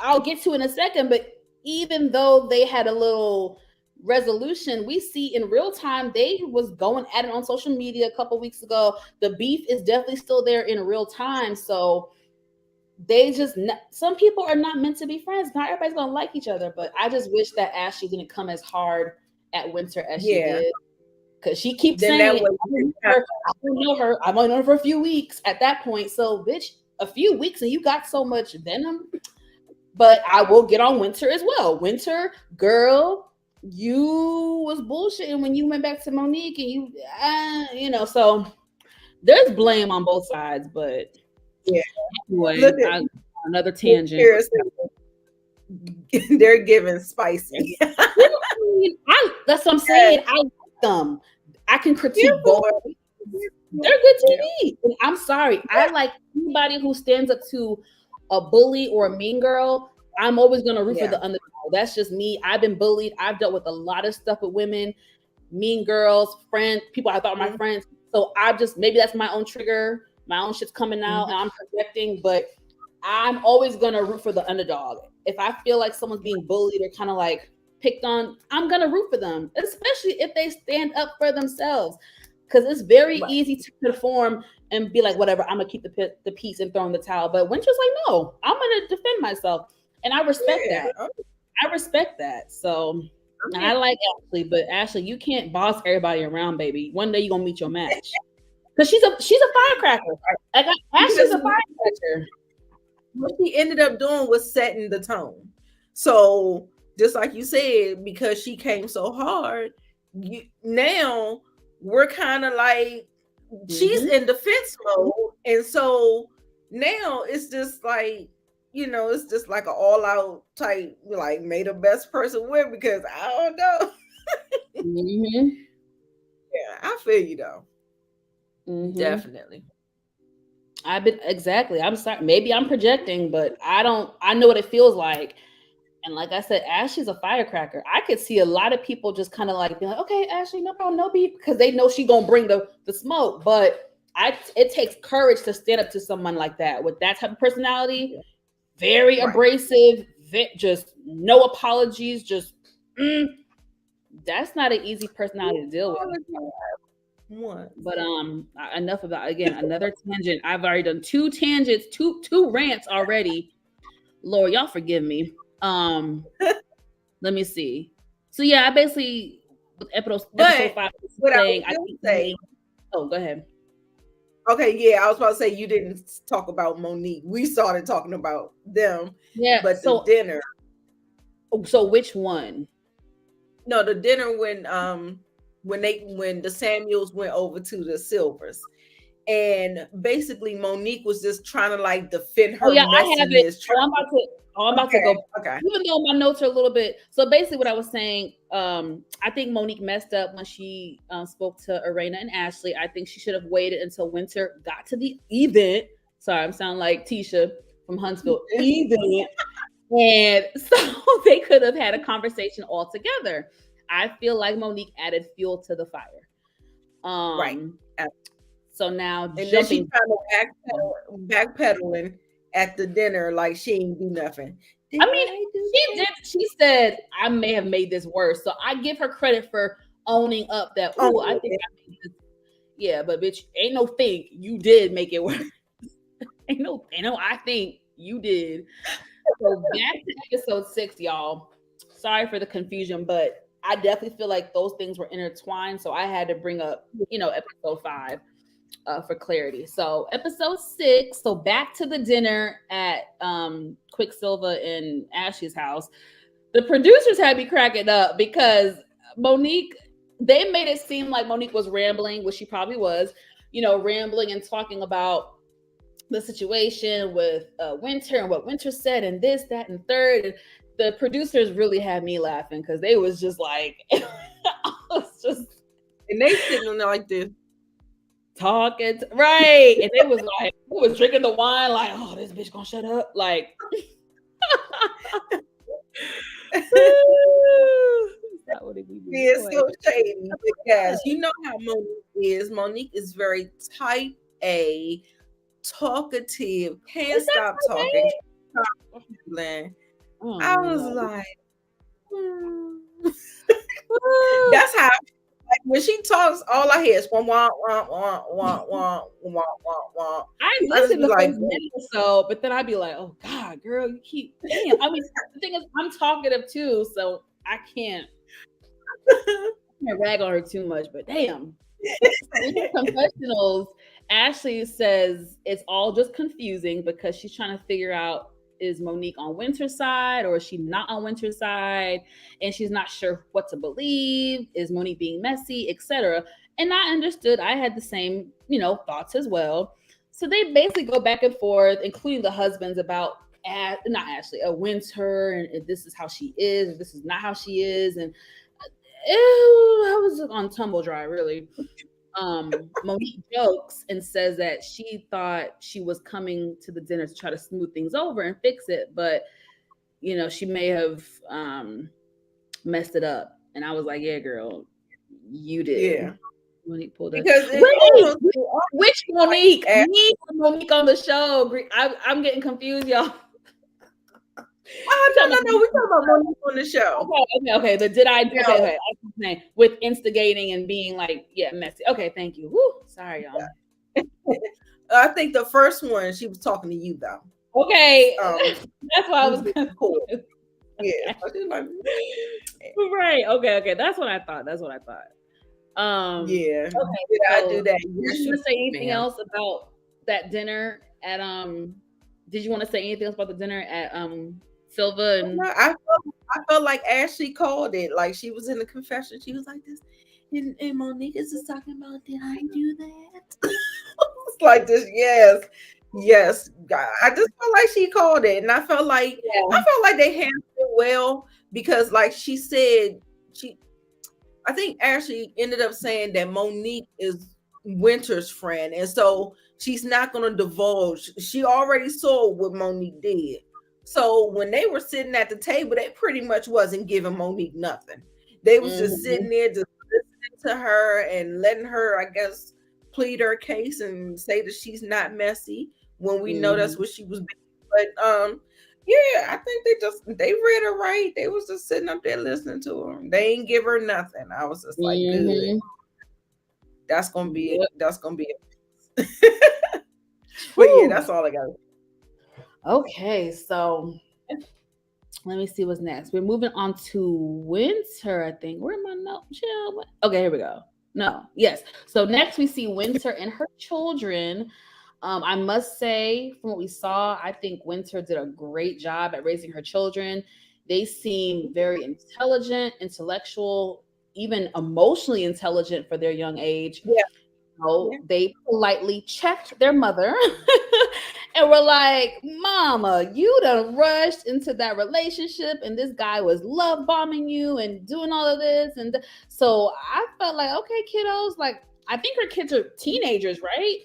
Speaker 1: I'll get to in a second, but even though they had a little resolution, we see in real time they was going at it on social media a couple weeks ago. The beef is definitely still there in real time. So some people are not meant to be friends. Not everybody's gonna like each other, but I just wish that Ashley didn't come as hard at Winter as she did. Because she keeps saying, I don't know her. I've only known her for a few weeks at that point. So, bitch, a few weeks and you got so much venom. But I will get on Winter as well. Winter, girl, you was bullshitting when you went back to Monique, and so there's blame on both sides. But anyway, another tangent.
Speaker 2: They're giving spicy.
Speaker 1: That's what I'm saying. I like them. I can critique both. They're good TV. And I'm sorry. I like anybody who stands up to a bully or a mean girl. I'm always going to root for the underdog. That's just me. I've been bullied. I've dealt with a lot of stuff with women, mean girls, friends, people I thought were my friends. So maybe that's my own trigger. My own shit's coming out and I'm projecting, but I'm always going to root for the underdog. If I feel like someone's being bullied or kind of like picked on, I'm going to root for them, especially if they stand up for themselves. Because it's very easy to conform and be like, whatever, I'm going to keep the peace and throw in the towel. But Winter's like, no, I'm going to defend myself. And I respect that. I respect that. So, and I like Ashley, but Ashley, you can't boss everybody around, baby. One day you're going to meet your match. Because she's a firecracker. Ashley's a firecracker.
Speaker 2: What she ended up doing was setting the tone. So, just like you said, because she came so hard, now we're kind of like, she's in defense mode. And so now it's just like, it's just like an all-out type, like, may the best person win, because I don't know. Yeah, I feel you though. Definitely.
Speaker 1: I'm sorry. Maybe I'm projecting, but I know what it feels like. And like I said, Ashley's a firecracker. I could see a lot of people just kind of like being like, okay, Ashley, no problem, no beef, because they know she gonna bring the smoke. But it takes courage to stand up to someone like that with that type of personality. Very
Speaker 2: Right.
Speaker 1: abrasive, just no apologies, just that's not an easy personality to deal with.
Speaker 2: Once.
Speaker 1: But enough about, again, another tangent. I've already done two tangents, two rants already. Lord, y'all forgive me. Let me see. So yeah, I basically with episode 5
Speaker 2: what I
Speaker 1: saying I
Speaker 2: will
Speaker 1: think
Speaker 2: say,
Speaker 1: oh, go ahead.
Speaker 2: okay, yeah, I was about to say you didn't talk about Monique. We started talking about them,
Speaker 1: Yeah.
Speaker 2: but the dinner.
Speaker 1: So which one?
Speaker 2: No, the dinner when the Samuels went over to the Silvers. And basically Monique was just trying to like defend her
Speaker 1: Oh yeah, I have it.
Speaker 2: messiness.
Speaker 1: I'm about to go.
Speaker 2: Okay.
Speaker 1: Even though my notes are a little bit. So basically, what I was saying, I think Monique messed up when she spoke to Arena and Ashley. I think she should have waited until Winter got to the event. Sorry, I'm sounding like Tisha from Huntsville. Event. And so they could have had a conversation all together. I feel like Monique added fuel to the fire.
Speaker 2: Right.
Speaker 1: So now
Speaker 2: and then she tried to backpedaling at the dinner like she ain't do nothing.
Speaker 1: She did. She said, I may have made this worse. So I give her credit for owning up that, oh, I think I made this. Yeah, but bitch, ain't no think you did make it worse. ain't no, I think you did. So back to episode 6, y'all. Sorry for the confusion, but I definitely feel like those things were intertwined. So I had to bring up, episode 5 for clarity. So episode 6. So back to the dinner at Quicksilver and Ashley's house. The producers had me cracking up because Monique, they made it seem like Monique was rambling, which she probably was, rambling and talking about the situation with Winter and what Winter said and this, that, and third. And the producers really had me laughing because they was just like,
Speaker 2: and they sitting there like this.
Speaker 1: Talking, right. And it was like, who was drinking the wine, like, oh, this bitch gonna shut up. Like,
Speaker 2: that would be so shady because you know how Monique is. Monique is very type A, talkative, can't stop talking. I was like, that's how. Like when she talks, all I hear is wah wah wah wah wah wah wah wah.
Speaker 1: I listen to the first minute or so, but then I'd be like, "Oh God, girl, you keep." Damn. I mean, the thing is, I'm talkative too, so I can't rag on her too much. But damn, in her confessionals, Ashley says it's all just confusing because she's trying to figure out, is Monique on Winter's side or is she not on Winter's side? And she's not sure what to believe. Is Monique being messy, etc.? And I understood. I had the same, thoughts as well. So they basically go back and forth, including the husbands, about not Ashley, Winter, and this is how she is, this is not how she is, and I was on tumble dry, really. Monique jokes and says that she thought she was coming to the dinner to try to smooth things over and fix it, but she may have messed it up. And I was like, yeah, girl, you did.
Speaker 2: Yeah.
Speaker 1: Monique pulled up.
Speaker 2: Because
Speaker 1: which Monique? Me or Monique on the show? I'm getting confused, y'all.
Speaker 2: No. We talking about Monique on the show.
Speaker 1: Okay. But did I? Okay. With instigating and being like, yeah, messy. Okay, thank you. Woo, sorry, y'all.
Speaker 2: I think the first one she was talking to you though.
Speaker 1: Okay, that's why I was
Speaker 2: cool.
Speaker 1: Yeah. Right. Okay. That's what I thought.
Speaker 2: Yeah.
Speaker 1: Okay.
Speaker 2: Did I do that?
Speaker 1: Did you want to say anything else about that dinner at Did you want to say anything else about the dinner at Silva? And
Speaker 2: I felt like Ashley called it. Like she was in the confession. She was like this, and Monique is just talking about, did I do that? It's like this. Yes. God, I just felt like she called it, and I felt like they handled it well because, like she said, I think Ashley ended up saying that Monique is Winter's friend, and so she's not going to divulge. She already saw what Monique did. So when they were sitting at the table, they pretty much wasn't giving Monique nothing. They was just sitting there, just listening to her and letting her, I guess, plead her case and say that she's not messy when we know that's what she was being. But yeah, I think they read her right. They was just sitting up there listening to her. They ain't give her nothing. I was just like, good. That's gonna be it. That's gonna be it. But yeah, that's all I got.
Speaker 1: Okay, so let me see what's next. We're moving on to Winter, I think. Where am I now? Okay, here we go. No, yes. So next we see Winter and her children. I must say, from what we saw, I think Winter did a great job at raising her children. They seem very intelligent, intellectual, even emotionally intelligent for their young age.
Speaker 2: Yeah.
Speaker 1: They politely checked their mother and were like, Mama, you done rushed into that relationship and this guy was love bombing you and doing all of this. And so I felt like, okay, kiddos, like, I think her kids are teenagers, right?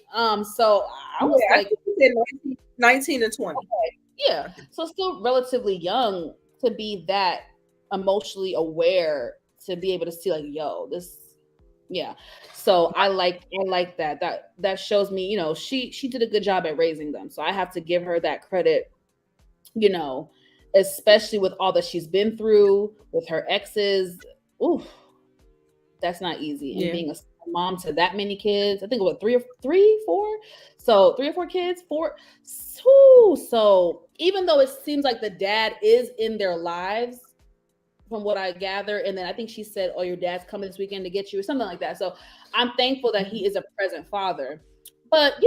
Speaker 1: So I was like,
Speaker 2: 19 and 20.
Speaker 1: Okay. Yeah. So still relatively young to be that emotionally aware, to be able to see like, yo, this, yeah. So I like that. That shows me, she did a good job at raising them. So I have to give her that credit, especially with all that she's been through with her exes. Ooh, that's not easy. And being a mom to that many kids, I think about three or four. So 3 or 4 kids, 4. So even though it seems like the dad is in their lives, from what I gather, and then I think she said, "Oh, your dad's coming this weekend to get you," or something like that. So I'm thankful that he is a present father. But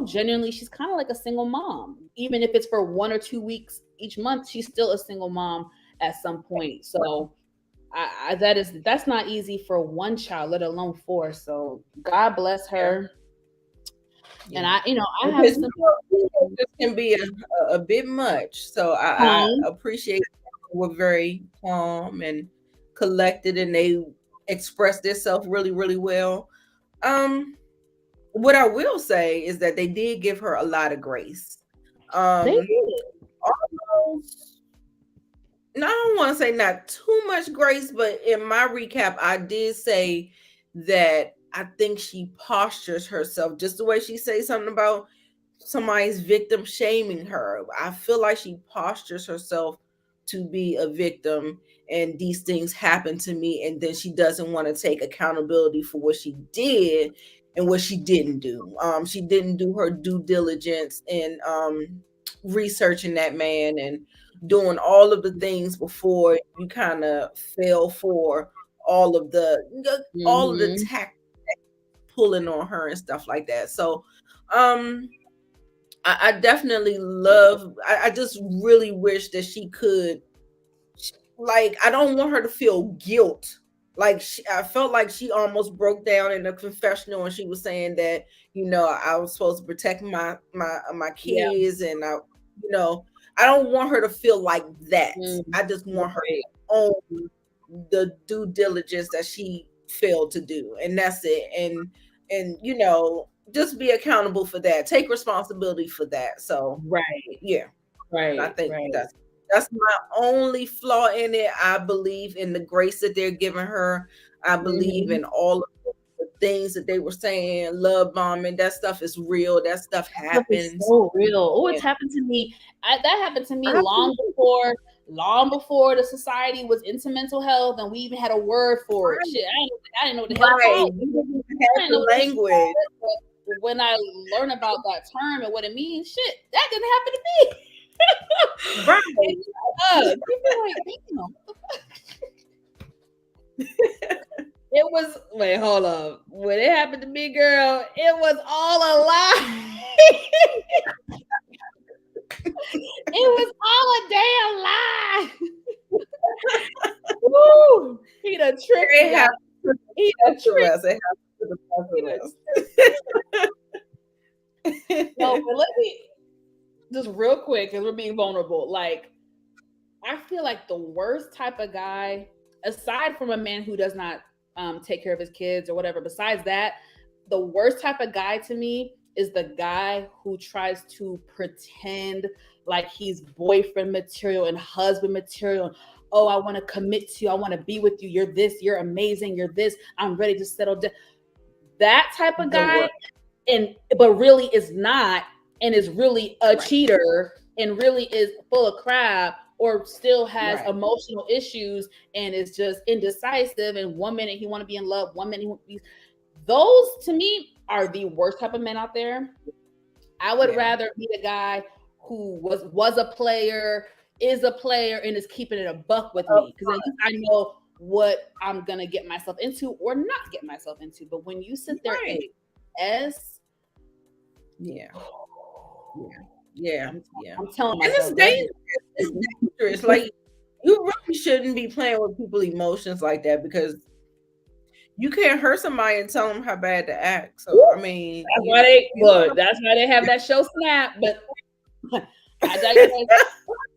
Speaker 1: genuinely, she's kind of like a single mom. Even if it's for 1 or 2 weeks each month, she's still a single mom at some point. So that's not easy for one child, let alone 4. So God bless her. And I have some.
Speaker 2: This can be a bit much. So I appreciate they were very calm and collected, and they expressed themselves really, really well. What I will say is that they did give her a lot of grace.
Speaker 1: They did.
Speaker 2: Almost, I don't want to say not too much grace, but in my recap, I did say that I think she postures herself just the way she says something about somebody's victim shaming her. I feel like she postures herself to be a victim, and these things happen to me, and then she doesn't want to take accountability for what she did and what she didn't do. She didn't do her due diligence in researching that man and doing all of the things before you kind of fell for all of the tactics pulling on her and stuff like that. So I definitely love, I just really wish that she could, like, I don't want her to feel guilt. Like, I felt like she almost broke down in the confessional when she was saying that, I was supposed to protect my kids, and I don't want her to feel like that. I just want her to own the due diligence that she failed to do, and that's it. And just be accountable for that. Take responsibility for that. So yeah.
Speaker 1: Right.
Speaker 2: I think that's my only flaw in it. I believe in the grace that they're giving her. I believe in all of the things that they were saying. Love bombing, that stuff is real. That stuff happens.
Speaker 1: It's so real. Oh, it's happened to me. That happened to me long before the society was into mental health, and we even had a word for it. Shit, I didn't know what the hell it was. I didn't know the language. When I learn about that term and what it means, shit, that didn't happen to me.
Speaker 2: Right.
Speaker 1: It was, wait, hold up. When it happened to me, girl, it was all a lie. It was all a damn lie. Woo! He done tricked me. He done tricked me. No, but let me just real quick, because we're being vulnerable. Like, I feel like the worst type of guy, aside from a man who does not take care of his kids or whatever, besides that, the worst type of guy to me is the guy who tries to pretend like he's boyfriend material and husband material. Oh, I want to commit to you. I want to be with you. You're this. You're amazing. You're this. I'm ready to settle down. That type of guy, but really is not, and is really a cheater, and really is full of crap, or still has emotional issues and is just indecisive. And 1 minute he want to be in love, 1 minute he want to be. Those to me are the worst type of men out there. I would rather be the guy who was a player, is a player, and is keeping it a buck with me, because at least I know what I'm gonna get myself into or not get myself into. But when you sit there and I'm telling myself,
Speaker 2: and it's dangerous. It's dangerous. Like, you really shouldn't be playing with people's emotions like that, because you can't hurt somebody and tell them how bad to act. So I mean,
Speaker 1: that's why they have that show Snap. But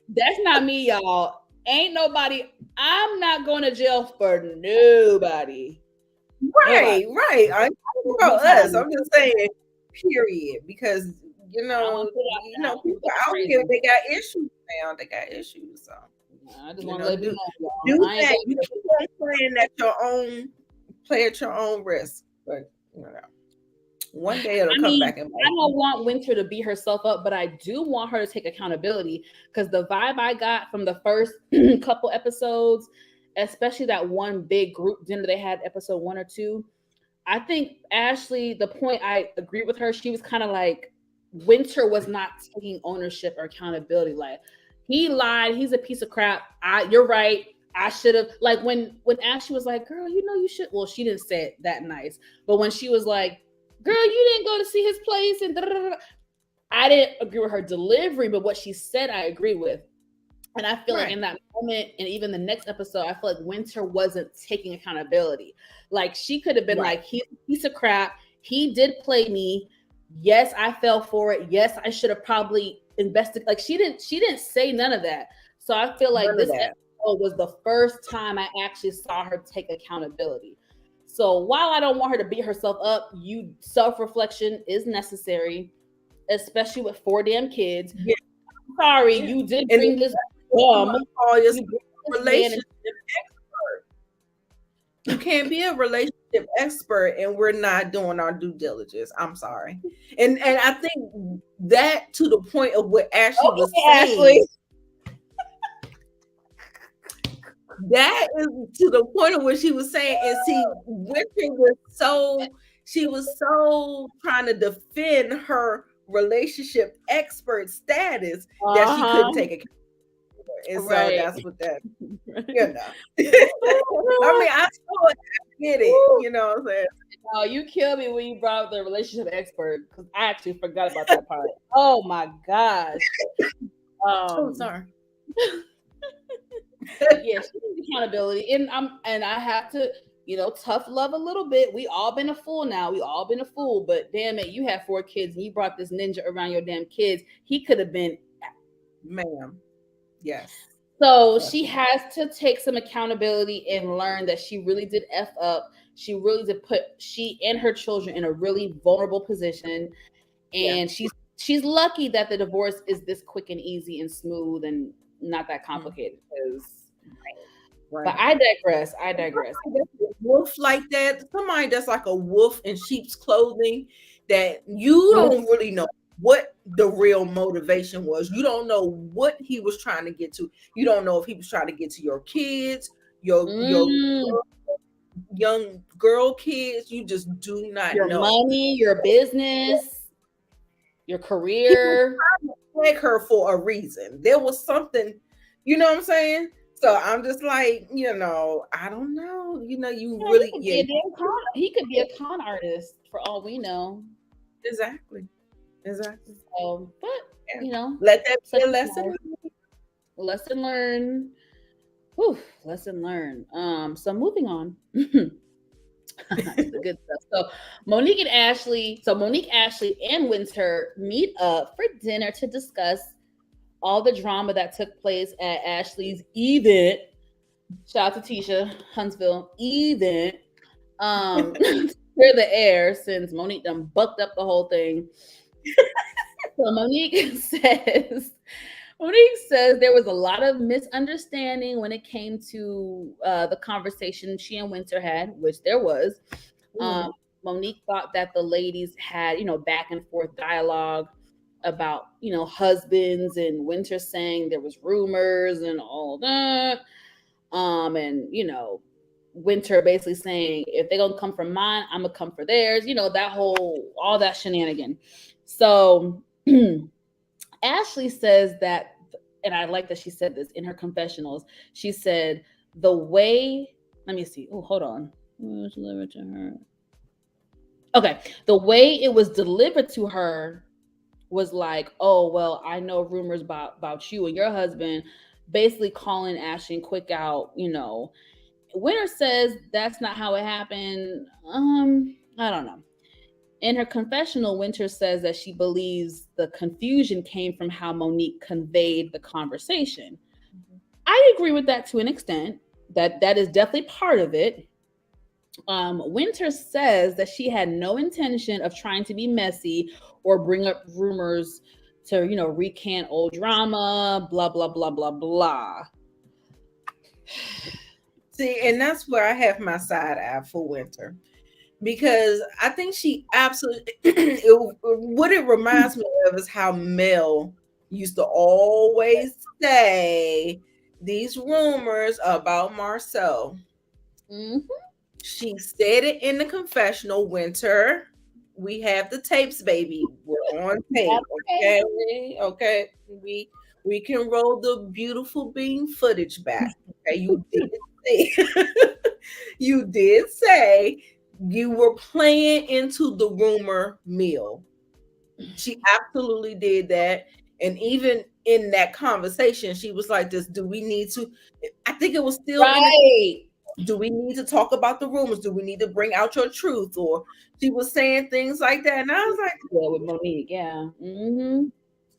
Speaker 1: that's not me, y'all. Ain't nobody. I'm not going to jail for nobody.
Speaker 2: Right. I'm talking about us. I'm just saying, period. Because people out here, they got issues now. They got issues. So
Speaker 1: I just want to let you know.
Speaker 2: Do that. You keep on playing at your own. Play at your own risk. But one day it'll come back. And
Speaker 1: I don't want Winter to beat herself up, but I do want her to take accountability, because the vibe I got from the first couple episodes, especially that one big group dinner they had, episode 1 or 2, I think Ashley, the point I agree with her, she was kind of like, Winter was not taking ownership or accountability. Like, he lied, he's a piece of crap. You're right. I should have, like, when Ashley was like, girl, you should, well, she didn't say it that nice, but when she was like, girl, you didn't go to see his place, and I didn't agree with her delivery, but what she said, I agree with. And I feel like in that moment, and even the next episode, I feel like Winter wasn't taking accountability. Like, she could have been like, he's a piece of crap. He did play me. Yes, I fell for it. Yes, I should have probably invested. Like, she didn't say none of that. So I feel like this episode was the first time I actually saw her take accountability. So while I don't want her to beat herself up, self-reflection is necessary, especially with 4 damn kids. Yeah. I'm sorry, you did bring this
Speaker 2: relationship expert. You can't be a relationship expert and we're not doing our due diligence. I'm sorry. And I think that, to the point of what Ashley was saying. That is to the point of what she was saying. And see, Winter she was so trying to defend her relationship expert status that she couldn't take it. And so that's what that, I mean, I get it, you know what I'm saying?
Speaker 1: Oh, you killed me when you brought up the relationship expert, because I actually forgot about that part. Oh my gosh.
Speaker 2: Sorry.
Speaker 1: Yeah, she needs accountability, and I have to, tough love a little bit. We all been a fool now. We all been a fool, but damn it, you have 4 kids and you brought this ninja around your damn kids. He could have been,
Speaker 2: ma'am. Yes.
Speaker 1: So she has to take some accountability and learn that she really did F up. She really did put she and her children in a really vulnerable position, and she's lucky that the divorce is this quick and easy and smooth and not that complicated. But I digress.
Speaker 2: Wolf like that, somebody that's like a wolf in sheep's clothing, that you don't really know what the real motivation was. You don't know what he was trying to get to. You don't know if he was trying to get to your kids, your young girl kids. You just do not know.
Speaker 1: Your money, your business, your career.
Speaker 2: Like her for a reason. There was something, you know what I'm saying? So I'm just like, I don't know. You really,
Speaker 1: he could be a con artist for all we know.
Speaker 2: Exactly.
Speaker 1: So, but
Speaker 2: let that be a lesson.
Speaker 1: Lesson learned. Whew, lesson learned. So moving on. The good stuff. So Monique, Ashley, and Winter meet up for dinner to discuss all the drama that took place at Ashley's event. Shout out to Tisha Huntsville event. clear the air since Monique done bucked up the whole thing. So Monique says there was a lot of misunderstanding when it came to the conversation she and Winter had, which there was. Um,
Speaker 2: Mhm.
Speaker 1: Monique thought that the ladies had, back and forth dialogue about, husbands, and Winter saying there was rumors and all that. And Winter basically saying if they're gonna come for mine, I'm gonna come for theirs. That whole all that shenanigan. So Ashley says that, and I like that she said this in her confessionals. She said the way, let me see. Oh, hold on. It was delivered to her. Okay, the way it was delivered to her was like, oh well, I know rumors about you and your husband, basically calling Ashley and Quick out. Winter says that's not how it happened. I don't know. In her confessional, Winter says that she believes the confusion came from how Monique conveyed the conversation. I agree with that to an extent. That is definitely part of it. Winter says that she had no intention of trying to be messy or bring up rumors to, recant old drama, blah, blah, blah, blah, blah.
Speaker 2: See, and that's where I have my side eye for Winter, because I think she absolutely what it reminds me of is how Mel used to always say these rumors about Marcel.
Speaker 1: Mm-hmm.
Speaker 2: She said it in the confessional. Winter, we have the tapes, baby. We're on tape. Okay. Okay. We can roll the beautiful beam footage back. Okay. You did say you did say you were playing into the rumor mill. She absolutely did that. And even in that conversation, she was like, "This, do we need to?" I think it was still in the,
Speaker 1: Right.
Speaker 2: do we need to talk about the rumors? Do we need to bring out your truth? Or she was saying things like that. And I was like,
Speaker 1: Yeah, with Monique, yeah. Mm-hmm.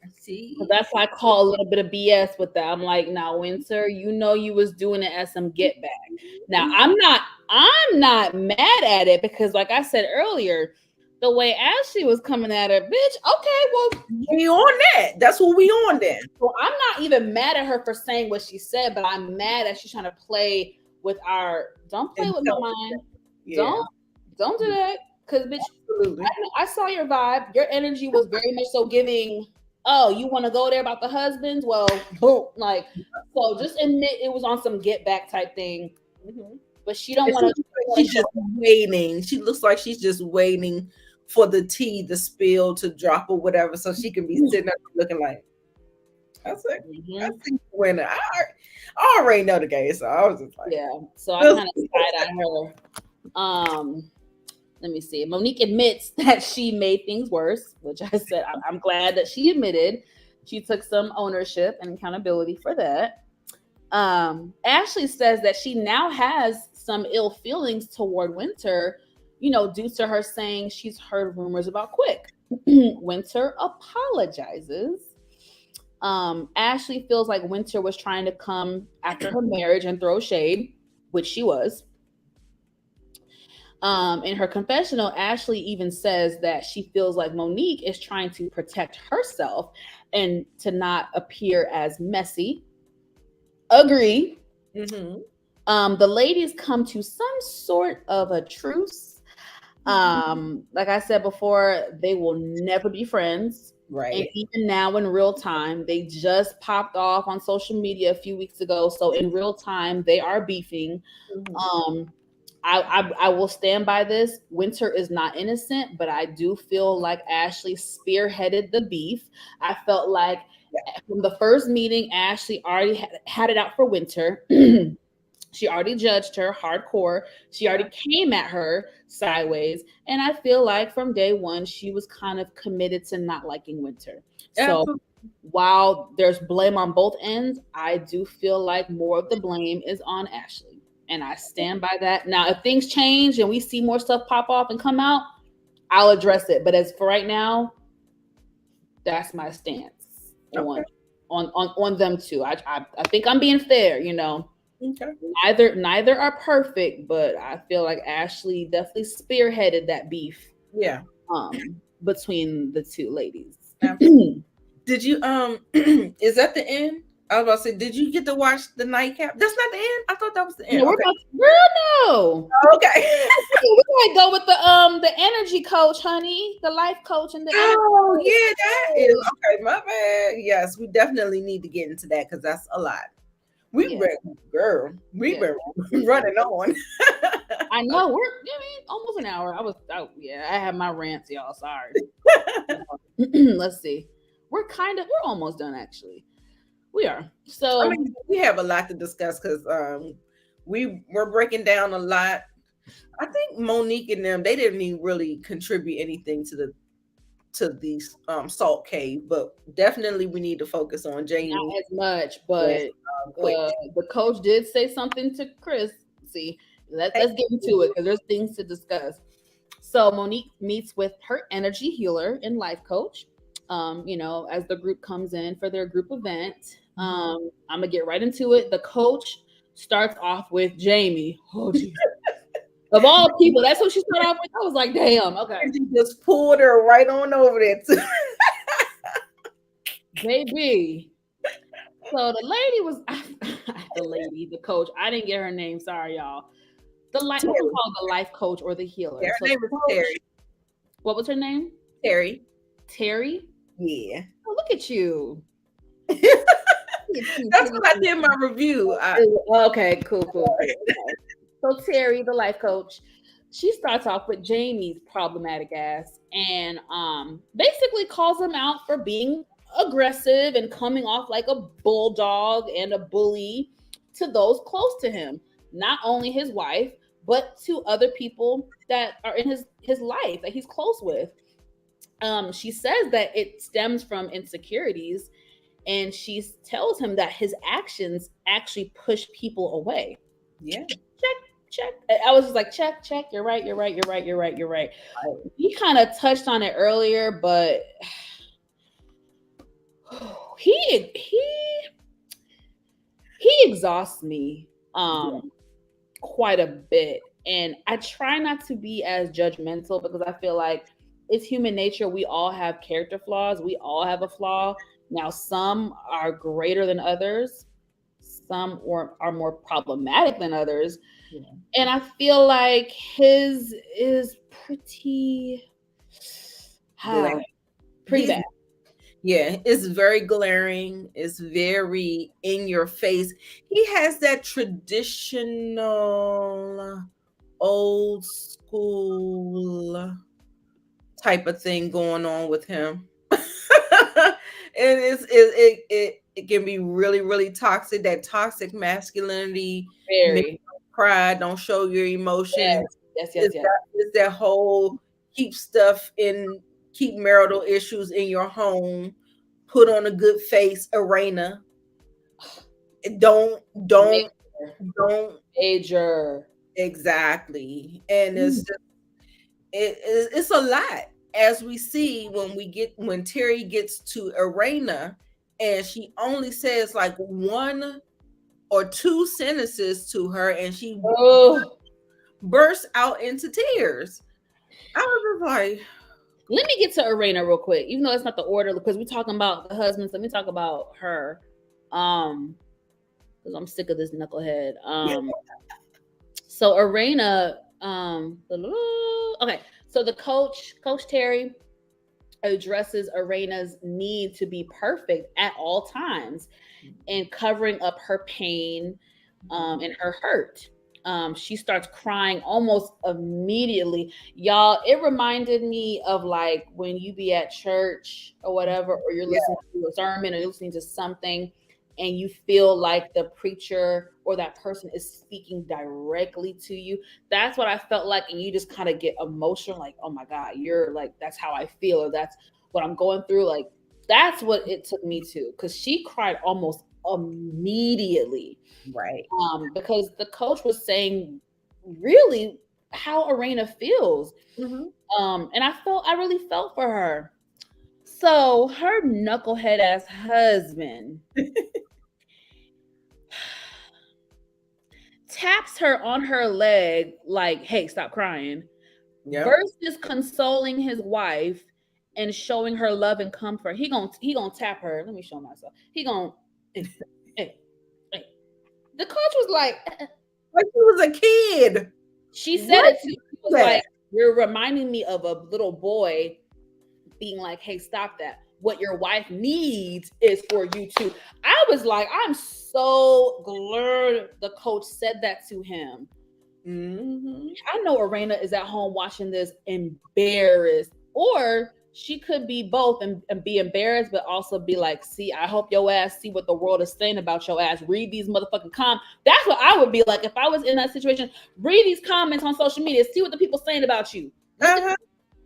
Speaker 1: So
Speaker 2: see,
Speaker 1: that's why I call a little bit of BS with that. I'm like, now, Winter, you was doing it as some get back. Now, I'm not mad at it because, like I said earlier, the way Ashley was coming at her, bitch. Okay, well,
Speaker 2: we on that. That's what we on then.
Speaker 1: well, I'm not even mad at her for saying what she said, but I'm mad that she's trying to play with our. Don't play
Speaker 2: And
Speaker 1: with my mind.
Speaker 2: yeah,
Speaker 1: Don't do that, because bitch,
Speaker 2: absolutely.
Speaker 1: I saw your vibe. Your energy was very much so giving. Oh, you want to go there about the husbands? Well, boom. Like, so just admit it was on some get back type thing.
Speaker 2: Mhm.
Speaker 1: But she don't
Speaker 2: And
Speaker 1: want
Speaker 2: she
Speaker 1: to.
Speaker 2: looks like she's just waiting. She looks like she's just waiting for the tea to spill to drop or whatever, so she can be sitting up looking like, I was like, I
Speaker 1: Mhm.
Speaker 2: think winner. I already know the game, so I was just like,
Speaker 1: Yeah. So I kind of side eye her. Let me see. Monique admits that she made things worse, which I said I'm glad that she admitted. She took some ownership and accountability for that. Ashley says that she now has some ill feelings toward Winter, due to her saying she's heard rumors about Quick. Winter apologizes. Ashley feels like Winter was trying to come after her marriage and throw shade, which she was. In her confessional, Ashley even says that she feels like Monique is trying to protect herself and to not appear as messy. Agree.
Speaker 2: mm-hmm.
Speaker 1: The ladies come to some sort of a truce. Like I said before, they will never be friends. And
Speaker 2: Right.
Speaker 1: even now in real time, they just popped off on social media a few weeks ago. So in real time, they are beefing.
Speaker 2: Mm-hmm.
Speaker 1: Um, I will stand by this. Winter is not innocent, but I do feel like Ashley spearheaded the beef. I felt like from the first meeting, Ashley already had it out for Winter. She already judged her hardcore. She already
Speaker 2: Yeah.
Speaker 1: came at her sideways. And I feel like from day one, she was kind of committed to not liking Winter. So
Speaker 2: Absolutely.
Speaker 1: while there's blame on both ends, I do feel like more of the blame is on Ashley. And I stand by that. Now, if things change and we see more stuff pop off and come out, I'll address it. But as for right now, that's my stance
Speaker 2: Okay.
Speaker 1: on them too. I think I'm being fair.
Speaker 2: Okay.
Speaker 1: Neither are perfect, but I feel like Ashley definitely spearheaded that beef
Speaker 2: Yeah.
Speaker 1: between the two ladies.
Speaker 2: Did you is that the end? I was about to say, did you get to watch the nightcap? That's not the end. I thought that was the end.
Speaker 1: No, we're
Speaker 2: Okay.
Speaker 1: about to, girl, no.
Speaker 2: Okay.
Speaker 1: We gotta go with the energy coach, honey, the life coach, and the energy
Speaker 2: Oh
Speaker 1: coach.
Speaker 2: yeah, that is okay. My bad. Yes, we definitely need to get into that because that's a lot. We've
Speaker 1: Yeah,
Speaker 2: been, girl, we've
Speaker 1: yeah.
Speaker 2: been running on.
Speaker 1: I know we're almost an hour. Yeah, I have my rants, y'all. Sorry. Let's see. We're almost done actually. We are.
Speaker 2: I
Speaker 1: So
Speaker 2: mean, we have a lot to discuss because we're breaking down a lot. I think Monique and them, they didn't even really contribute anything to the salt cave, but definitely we need to focus on
Speaker 1: not
Speaker 2: Jamie
Speaker 1: as much,
Speaker 2: and
Speaker 1: but
Speaker 2: Quick.
Speaker 1: the coach did say something to Chris. See, let's get into it because there's things to discuss. So Monique meets with her energy healer and life coach. As the group comes in for their group event. I'm gonna get right into it. The coach starts off with Jamie. Oh, geez. Of all people, that's what she started off with. I was like, damn, okay.
Speaker 2: And she just pulled her right on over there too.
Speaker 1: Baby. So the lady was the coach. I didn't get her name. Sorry, y'all. We're gonna call the life coach or the healer.
Speaker 2: Yeah, her
Speaker 1: So
Speaker 2: name is Terry.
Speaker 1: what was her name?
Speaker 2: Terry.
Speaker 1: Terry.
Speaker 2: Yeah.
Speaker 1: Oh, look at you.
Speaker 2: That's what I did my review.
Speaker 1: Okay, cool. So Terry, the life coach, she starts off with Jamie's problematic ass and basically calls him out for being aggressive and coming off like a bulldog and a bully to those close to him. Not only his wife, but to other people that are in his life that he's close with. She says that it stems from insecurities, and she tells him that his actions actually push people away.
Speaker 2: Yeah.
Speaker 1: Check. I was just like, check. You're right. We kind of touched on it earlier, but he exhausts me quite a bit. And I try not to be as judgmental because I feel like it's human nature. We all have character flaws. We all have a flaw. Now, some are greater than others. Some are more problematic than others.
Speaker 2: Yeah.
Speaker 1: And I feel like his is pretty bad.
Speaker 2: Yeah, it's very glaring. It's very in your face. He has that traditional old school type of thing going on with him. And it can be really, really toxic. That toxic masculinity,
Speaker 1: Very.
Speaker 2: cry, don't show your emotions.
Speaker 1: Yes.
Speaker 2: It's that whole keep marital issues in your home, put on a good face arena. Don't
Speaker 1: Major.
Speaker 2: exactly. And it's just it's a lot, as we see when Terry gets to Arena and she only says like one or two sentences to her and she bursts out into tears. I was just like,
Speaker 1: let me get to Arena real quick, even though it's not the order because we're talking about the husbands. Let me talk about her. Because I'm sick of this knucklehead. So Arena, okay. So the coach Terry, addresses Arena's need to be perfect at all times and covering up her pain and her hurt. She starts crying almost immediately. Y'all, it reminded me of like when you be at church or whatever, or you're listening to a sermon or you're listening to something and you feel like the preacher or that person is speaking directly to you. That's what I felt like. And you just kind of get emotional, like, oh my God, you're like, that's how I feel, or that's what I'm going through. Like, that's what it took me to, because she cried almost immediately.
Speaker 2: right.
Speaker 1: Because the coach was saying really how Arena feels.
Speaker 2: Mm-hmm.
Speaker 1: And I really felt for her. So her knucklehead ass husband taps her on her leg like, "Hey, stop crying,"
Speaker 2: Yeah.
Speaker 1: versus consoling his wife and showing her love and comfort. He gonna tap her. Let me show myself. He gonna, hey, hey, hey. The coach was like,
Speaker 2: Like he was a kid.
Speaker 1: she said
Speaker 2: What
Speaker 1: it
Speaker 2: is
Speaker 1: too. She was
Speaker 2: that?
Speaker 1: like, "You're reminding me of a little boy being like, hey, stop that. What your wife needs is for you to." I was like, I'm so glad the coach said that to him.
Speaker 2: Mm-hmm.
Speaker 1: I know Arena is at home watching this embarrassed, or she could be both and be embarrassed, but also be like, see, I hope your ass see what the world is saying about your ass. Read these motherfucking comments. That's what I would be like if I was in that situation. Read these comments on social media. See what the people saying about you. What the
Speaker 2: Uh-huh.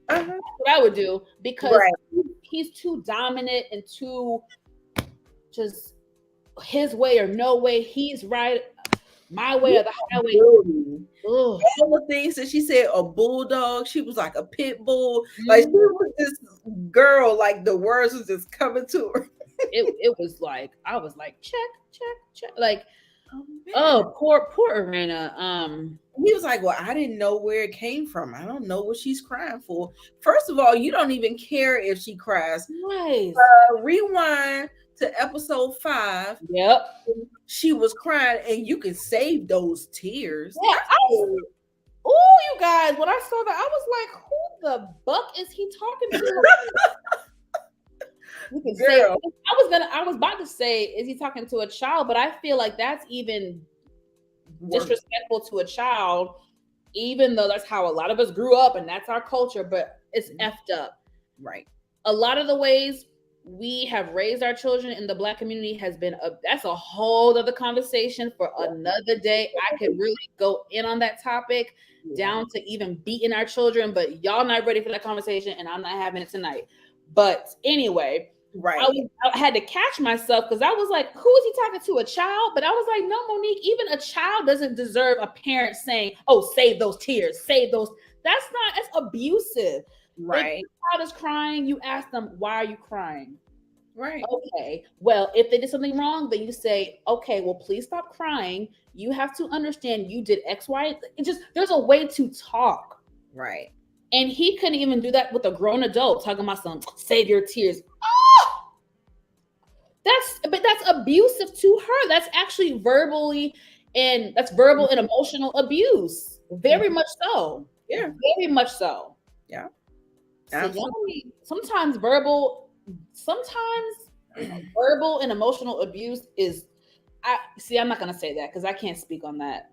Speaker 2: Uh-huh.
Speaker 1: what I would do, because
Speaker 2: Right.
Speaker 1: he's too dominant and too just his way or no way. He's right, my way or the highway.
Speaker 2: Really.
Speaker 1: Ugh.
Speaker 2: All the things that she said, a bulldog, she was like a pit bull. Like she
Speaker 1: Mhm.
Speaker 2: was this girl, like the words was just coming to her.
Speaker 1: It was like I was like check check. Like,
Speaker 2: Oh man.
Speaker 1: oh, poor Arena.
Speaker 2: He was like, well, I didn't know where it came from. I don't know what she's crying for. First of all, you don't even care if she cries.
Speaker 1: Nice.
Speaker 2: Rewind to episode 5.
Speaker 1: Yep.
Speaker 2: She was crying, and you can save those tears.
Speaker 1: Yeah. Oh, you guys, when I saw that, I was like, who the buck is he talking to? You can say,
Speaker 2: Girl.
Speaker 1: I was about to say, is he talking to a child? But I feel like that's even disrespectful to a child, even though that's how a lot of us grew up and that's our culture, but it's effed up.
Speaker 2: Right.
Speaker 1: A lot of the ways we have raised our children in the Black community has been that's a whole other conversation for another day. I could really go in on that topic, down to even beating our children, but y'all not ready for that conversation and I'm not having it tonight. But anyway,
Speaker 2: right.
Speaker 1: I had to catch myself because I was like, who is he talking to? A child? But I was like, no, Monique, even a child doesn't deserve a parent saying, oh, save those tears, save those. That's abusive.
Speaker 2: Right.
Speaker 1: If a child is crying, you ask them, why are you crying?
Speaker 2: Right.
Speaker 1: Okay. Well, if they did something wrong, then you say, okay, well, please stop crying. You have to understand you did X, Y. It just, there's a way to talk.
Speaker 2: Right.
Speaker 1: And he couldn't even do that with a grown adult talking about some save your tears. That's abusive to her. That's actually verbally, and that's verbal and emotional abuse. Very much so.
Speaker 2: Yeah.
Speaker 1: Very much so.
Speaker 2: Yeah.
Speaker 1: So sometimes verbal and emotional abuse is, I'm not going to say that because I can't speak on that.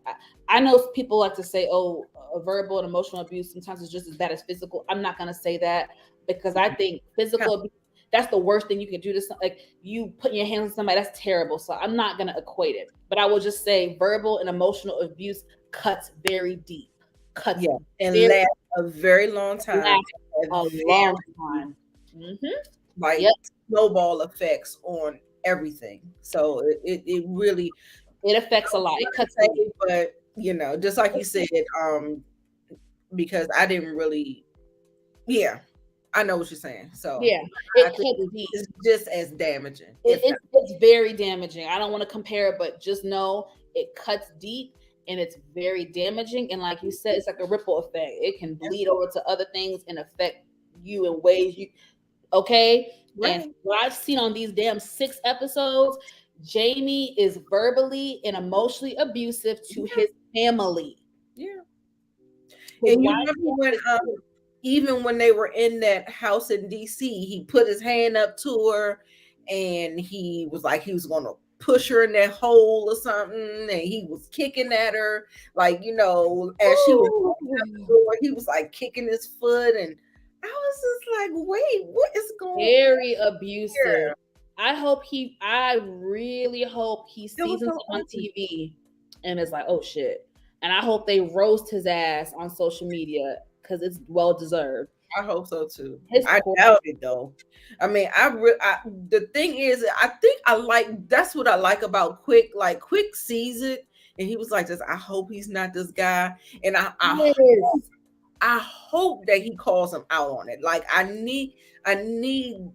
Speaker 1: I know people like to say, oh, verbal and emotional abuse sometimes is just as bad as physical. I'm not going to say that because I think physical abuse, that's the worst thing you can do to like you putting your hands on somebody. That's terrible. So I'm not going to equate it, but I will just say verbal and emotional abuse cuts very deep.
Speaker 2: And lasts a very long time.
Speaker 1: A long time.
Speaker 2: Like snowball effects on everything. So it really
Speaker 1: affects a lot. It cuts
Speaker 2: deep. But just like you said, because I didn't really, I know what you're saying. So it's just as damaging.
Speaker 1: It's very damaging. I don't want to compare it, but just know it cuts deep and it's very damaging. And like you said, it's like a ripple effect. It can bleed over to other things and affect you in ways you okay. Right. And what I've seen on these damn 6 episodes, Jamie is verbally and emotionally abusive to his family.
Speaker 2: Yeah. And you remember when even when they were in that house in DC, he put his hand up to her and he was like he was going to push her in that hole or something, and he was kicking at her, like, as she was out the door, he was like kicking his foot, and I was just like, wait, what is going on?
Speaker 1: Very abusive. Here? I really hope he sees him on TV and is like, oh shit. And I hope they roast his ass on social media because it's well deserved.
Speaker 2: I hope so too. I doubt it though. I mean, the thing is, I think that's what I like about Quick. Like Quick sees it, and he was like, "This. I hope he's not this guy." And I hope that he calls him out on it. Like I need.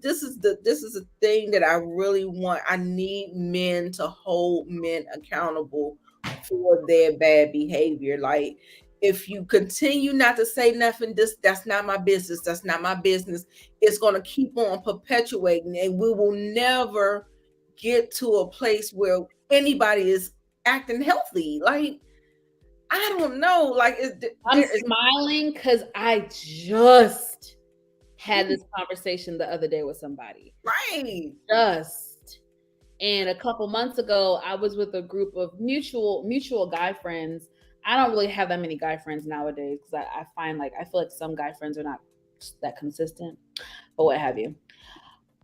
Speaker 2: This is a thing that I really want. I need men to hold men accountable for their bad behavior. Like, if you continue not to say nothing, that's not my business. That's not my business. It's gonna keep on perpetuating, and we will never get to a place where anybody is acting healthy. Like, I don't know. Like,
Speaker 1: I'm smiling because I just had this conversation the other day with somebody.
Speaker 2: Right.
Speaker 1: And a couple months ago, I was with a group of mutual guy friends. I don't really have that many guy friends nowadays because I feel like some guy friends are not that consistent, but what have you.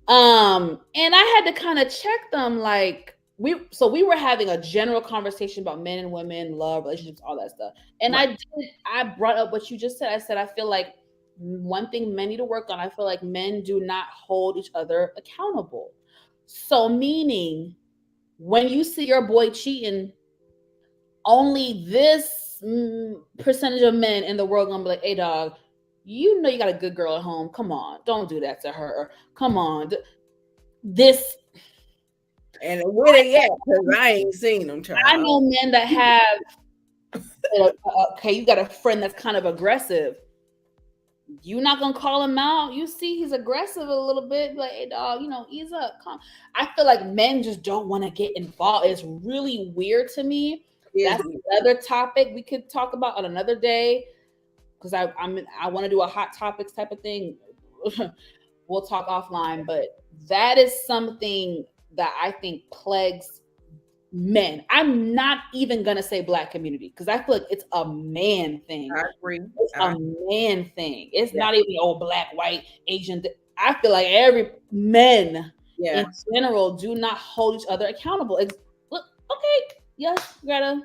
Speaker 1: And I had to kind of check them, like we were having a general conversation about men and women, love, relationships, all that stuff. And right. I brought up what you just said. I said, I feel like one thing men need to work on, I feel like men do not hold each other accountable. So meaning when you see your boy cheating, only this percentage of men in the world gonna be like, hey dog, you know you got a good girl at home. Come on, don't do that to her. Come on. This
Speaker 2: and where they at? Because I ain't seen them, child.
Speaker 1: I know men that have okay, you got a friend that's kind of aggressive. You're not gonna call him out. You see he's aggressive a little bit, like, hey dog, ease up. Come. I feel like men just don't want to get involved. It's really weird to me. That's another topic we could talk about on another day, because I want to do a hot topics type of thing. We'll talk offline, but that is something that I think plagues men. I'm not even gonna say Black community because I feel like it's a man thing.
Speaker 2: I agree.
Speaker 1: It's a man thing. It's not even Black, white, Asian. I feel like every men in general do not hold each other accountable. Look, okay, yes, Greta.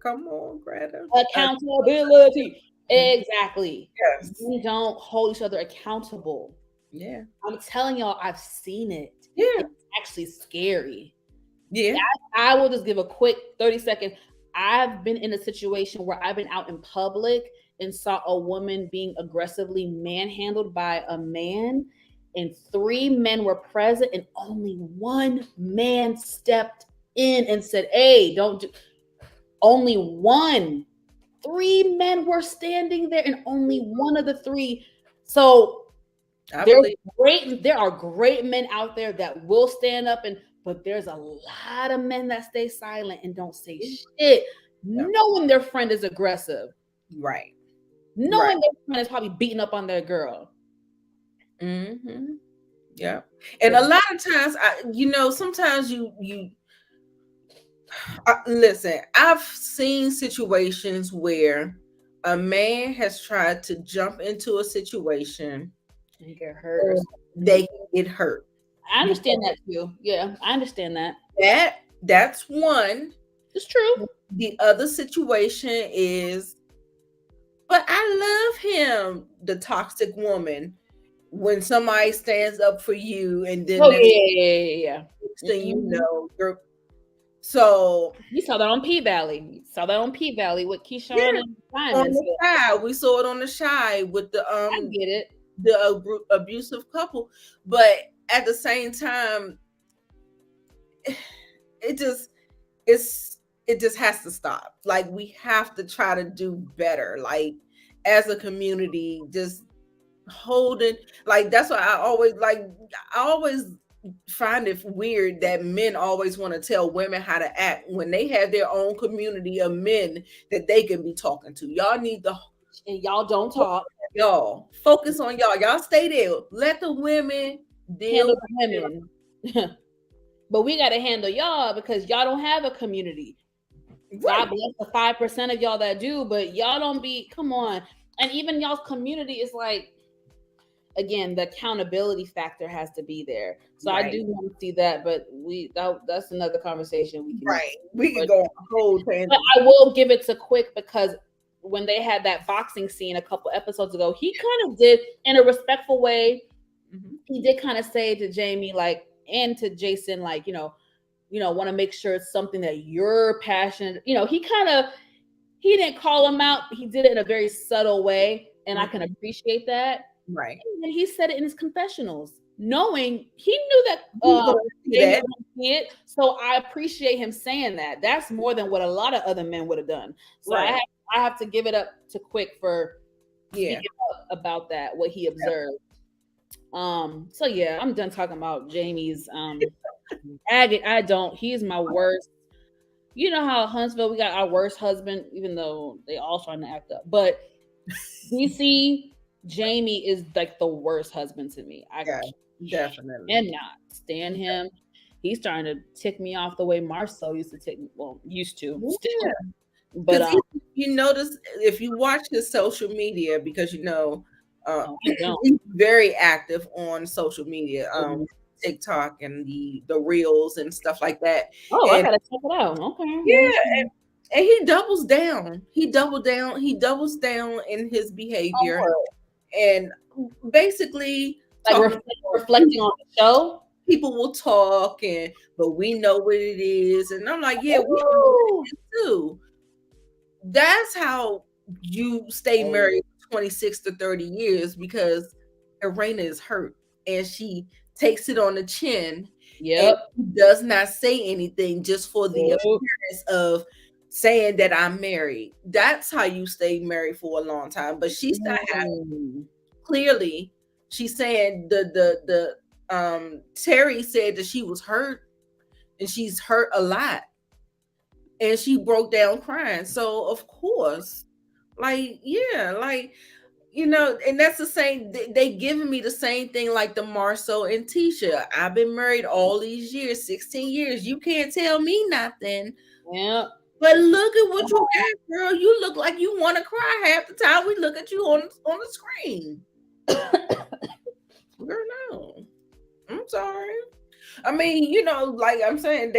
Speaker 2: Come on, Greta.
Speaker 1: Accountability. Exactly.
Speaker 2: Yes.
Speaker 1: We don't hold each other accountable.
Speaker 2: Yeah.
Speaker 1: I'm telling y'all, I've seen it.
Speaker 2: Yeah.
Speaker 1: It's actually scary.
Speaker 2: Yeah.
Speaker 1: I will just give a quick 30-second. I've been in a situation where I've been out in public and saw a woman being aggressively manhandled by a man, and 3 men were present, and only 1 man stepped in and said, hey, don't do. Only 1. 3 men were standing there, and only 1 of the 3. So there are great men out there that will stand up, but there's a lot of men that stay silent and don't say shit, knowing their friend is aggressive.
Speaker 2: Right.
Speaker 1: Knowing their friend is probably beating up on their girl.
Speaker 2: Mm-hmm. Yeah. And a lot of times, sometimes you listen, I've seen situations where a man has tried to jump into a situation
Speaker 1: and get hurt.
Speaker 2: They can get hurt.
Speaker 1: I understand that too. Yeah, I understand that.
Speaker 2: That's one.
Speaker 1: It's true.
Speaker 2: The other situation is, but I love him, the toxic woman, when somebody stands up for you and then
Speaker 1: next
Speaker 2: thing you know, you're. So
Speaker 1: we saw that on P-Valley. With Keyshawn and Simon.
Speaker 2: On the Shy. We saw it on the Shy with the
Speaker 1: I get it.
Speaker 2: The abusive couple, but at the same time, it just has to stop. Like, we have to try to do better. Like, as a community, just holding. Like, that's why I always find it weird that men always want to tell women how to act when they have their own community of men that they can be talking to. Y'all need to,
Speaker 1: and y'all don't talk.
Speaker 2: Y'all focus on y'all. Y'all stay there. Let the women
Speaker 1: handle the women. But we got to handle y'all because y'all don't have a community. Right. God bless the 5% of y'all that do, but y'all don't be. Come on, and even y'all's community is like. Again, the accountability factor has to be there. So I do want to see that, but that's another conversation.
Speaker 2: We can go on a whole tangent.
Speaker 1: But I will give it to Quick because when they had that boxing scene a couple episodes ago, he kind of did, in a respectful way, he did kind of say to Jamie, like, and to Jason, like, want to make sure it's something that you're passionate. He didn't call him out. He did it in a very subtle way. And I can appreciate that.
Speaker 2: Right.
Speaker 1: And he said it in his confessionals, knowing he knew that Jamie wouldn't see it. So I appreciate him saying that. That's more than what a lot of other men would have done. So
Speaker 2: Right.
Speaker 1: I have to give it up to Quick for
Speaker 2: Yeah.
Speaker 1: speaking up about that, what he observed. So yeah, I'm done talking about Jamie's agate. I don't. He's my worst. You know how Huntsville we got our worst husband, even though they all trying to act up. But DC Jamie is like the worst husband to me. I
Speaker 2: Yeah, definitely.
Speaker 1: cannot stand him. He's starting to tick me off the way Marcel used to tick me. Well, used to still, but
Speaker 2: Because you notice if you watch his social media, because
Speaker 1: no, I don't.
Speaker 2: he's very active on social media,
Speaker 1: Mhm.
Speaker 2: TikTok and the reels and stuff like that.
Speaker 1: Oh, I
Speaker 2: And
Speaker 1: gotta check it out. Okay,
Speaker 2: yeah, and he doubles down. He doubles down. He doubles down in his behavior, and basically
Speaker 1: like
Speaker 2: talking.
Speaker 1: reflecting on the show.
Speaker 2: People will talk, but we know what it is, and I'm like, yeah, we know what
Speaker 1: Ooh.
Speaker 2: it is too. That's how you stay married 26 to 30 years, because Irena is hurt and she takes it on the chin and
Speaker 1: Yep.
Speaker 2: does not say anything just for the
Speaker 1: Yep.
Speaker 2: appearance of saying that I'm married. That's how you stay married for a long time. But she's not happy. Clearly, she's saying the Terry said that she was hurt and she's hurt a lot. And she broke down crying. So of course, like, yeah, like, and that's the same. They giving me the same thing like the Marcel and Tisha. I've been married all these years, 16 years. You can't tell me nothing.
Speaker 1: Yep.
Speaker 2: But look at what you got, girl. You look like you want to cry half the time we look at you on the screen. Girl, no. I'm sorry. I mean, like I'm saying,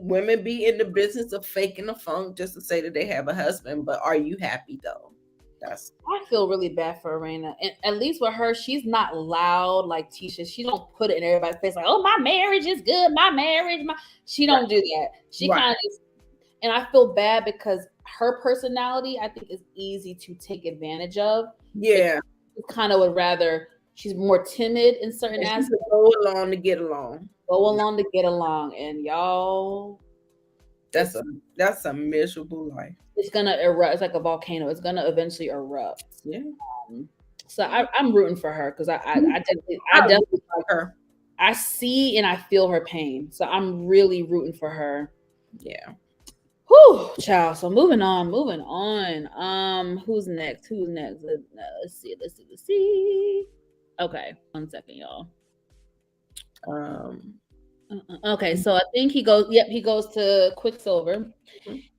Speaker 2: women be in the business of faking the funk just to say that they have a husband, but are you happy though?
Speaker 1: I feel really bad for Irena. And at least with her, she's not loud like Tisha. She don't put it in everybody's face like, oh, my marriage is good. My marriage, she don't do that. She kind of is, and I feel bad because her personality, I think, is easy to take advantage of.
Speaker 2: Yeah.
Speaker 1: Kind of would rather, she's more timid in certain aspects.
Speaker 2: Go along to get along.
Speaker 1: Go along to get along. And y'all,
Speaker 2: that's a miserable life.
Speaker 1: It's gonna erupt. It's like a volcano. It's gonna eventually erupt.
Speaker 2: Yeah.
Speaker 1: So I'm rooting for her because I definitely like her. I see and I feel her pain. So I'm really rooting for her.
Speaker 2: Yeah.
Speaker 1: Whew, child. So moving on. Who's next? Let's see. Okay, 1 second, y'all. Okay, so I think he goes. Yep, he goes to Quicksilver.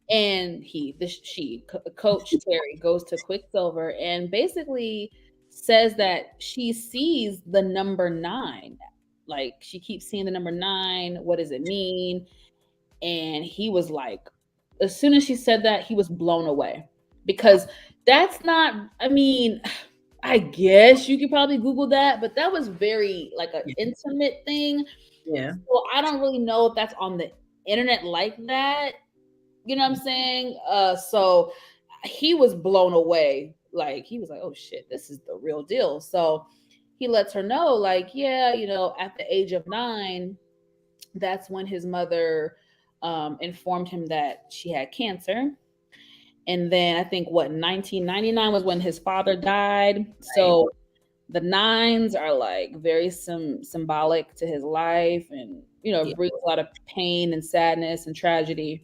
Speaker 1: And Coach Terry goes to Quicksilver and basically says that she sees the number 9. Like, she keeps seeing the number 9. What does it mean? And he was like, as soon as she said that, he was blown away. Because that's not, I mean, I guess you could probably Google that, but that was very like an intimate thing.
Speaker 2: Yeah.
Speaker 1: So I don't really know if that's on the internet like that. You know what I'm saying? So he was blown away. Like, he was like, oh shit, this is the real deal. So he lets her know, like, yeah, at the age of 9, that's when his mother informed him that she had cancer. And then I think 1999 was when his father died. Right. So the 9s are like very symbolic to his life, and brings a lot of pain and sadness and tragedy.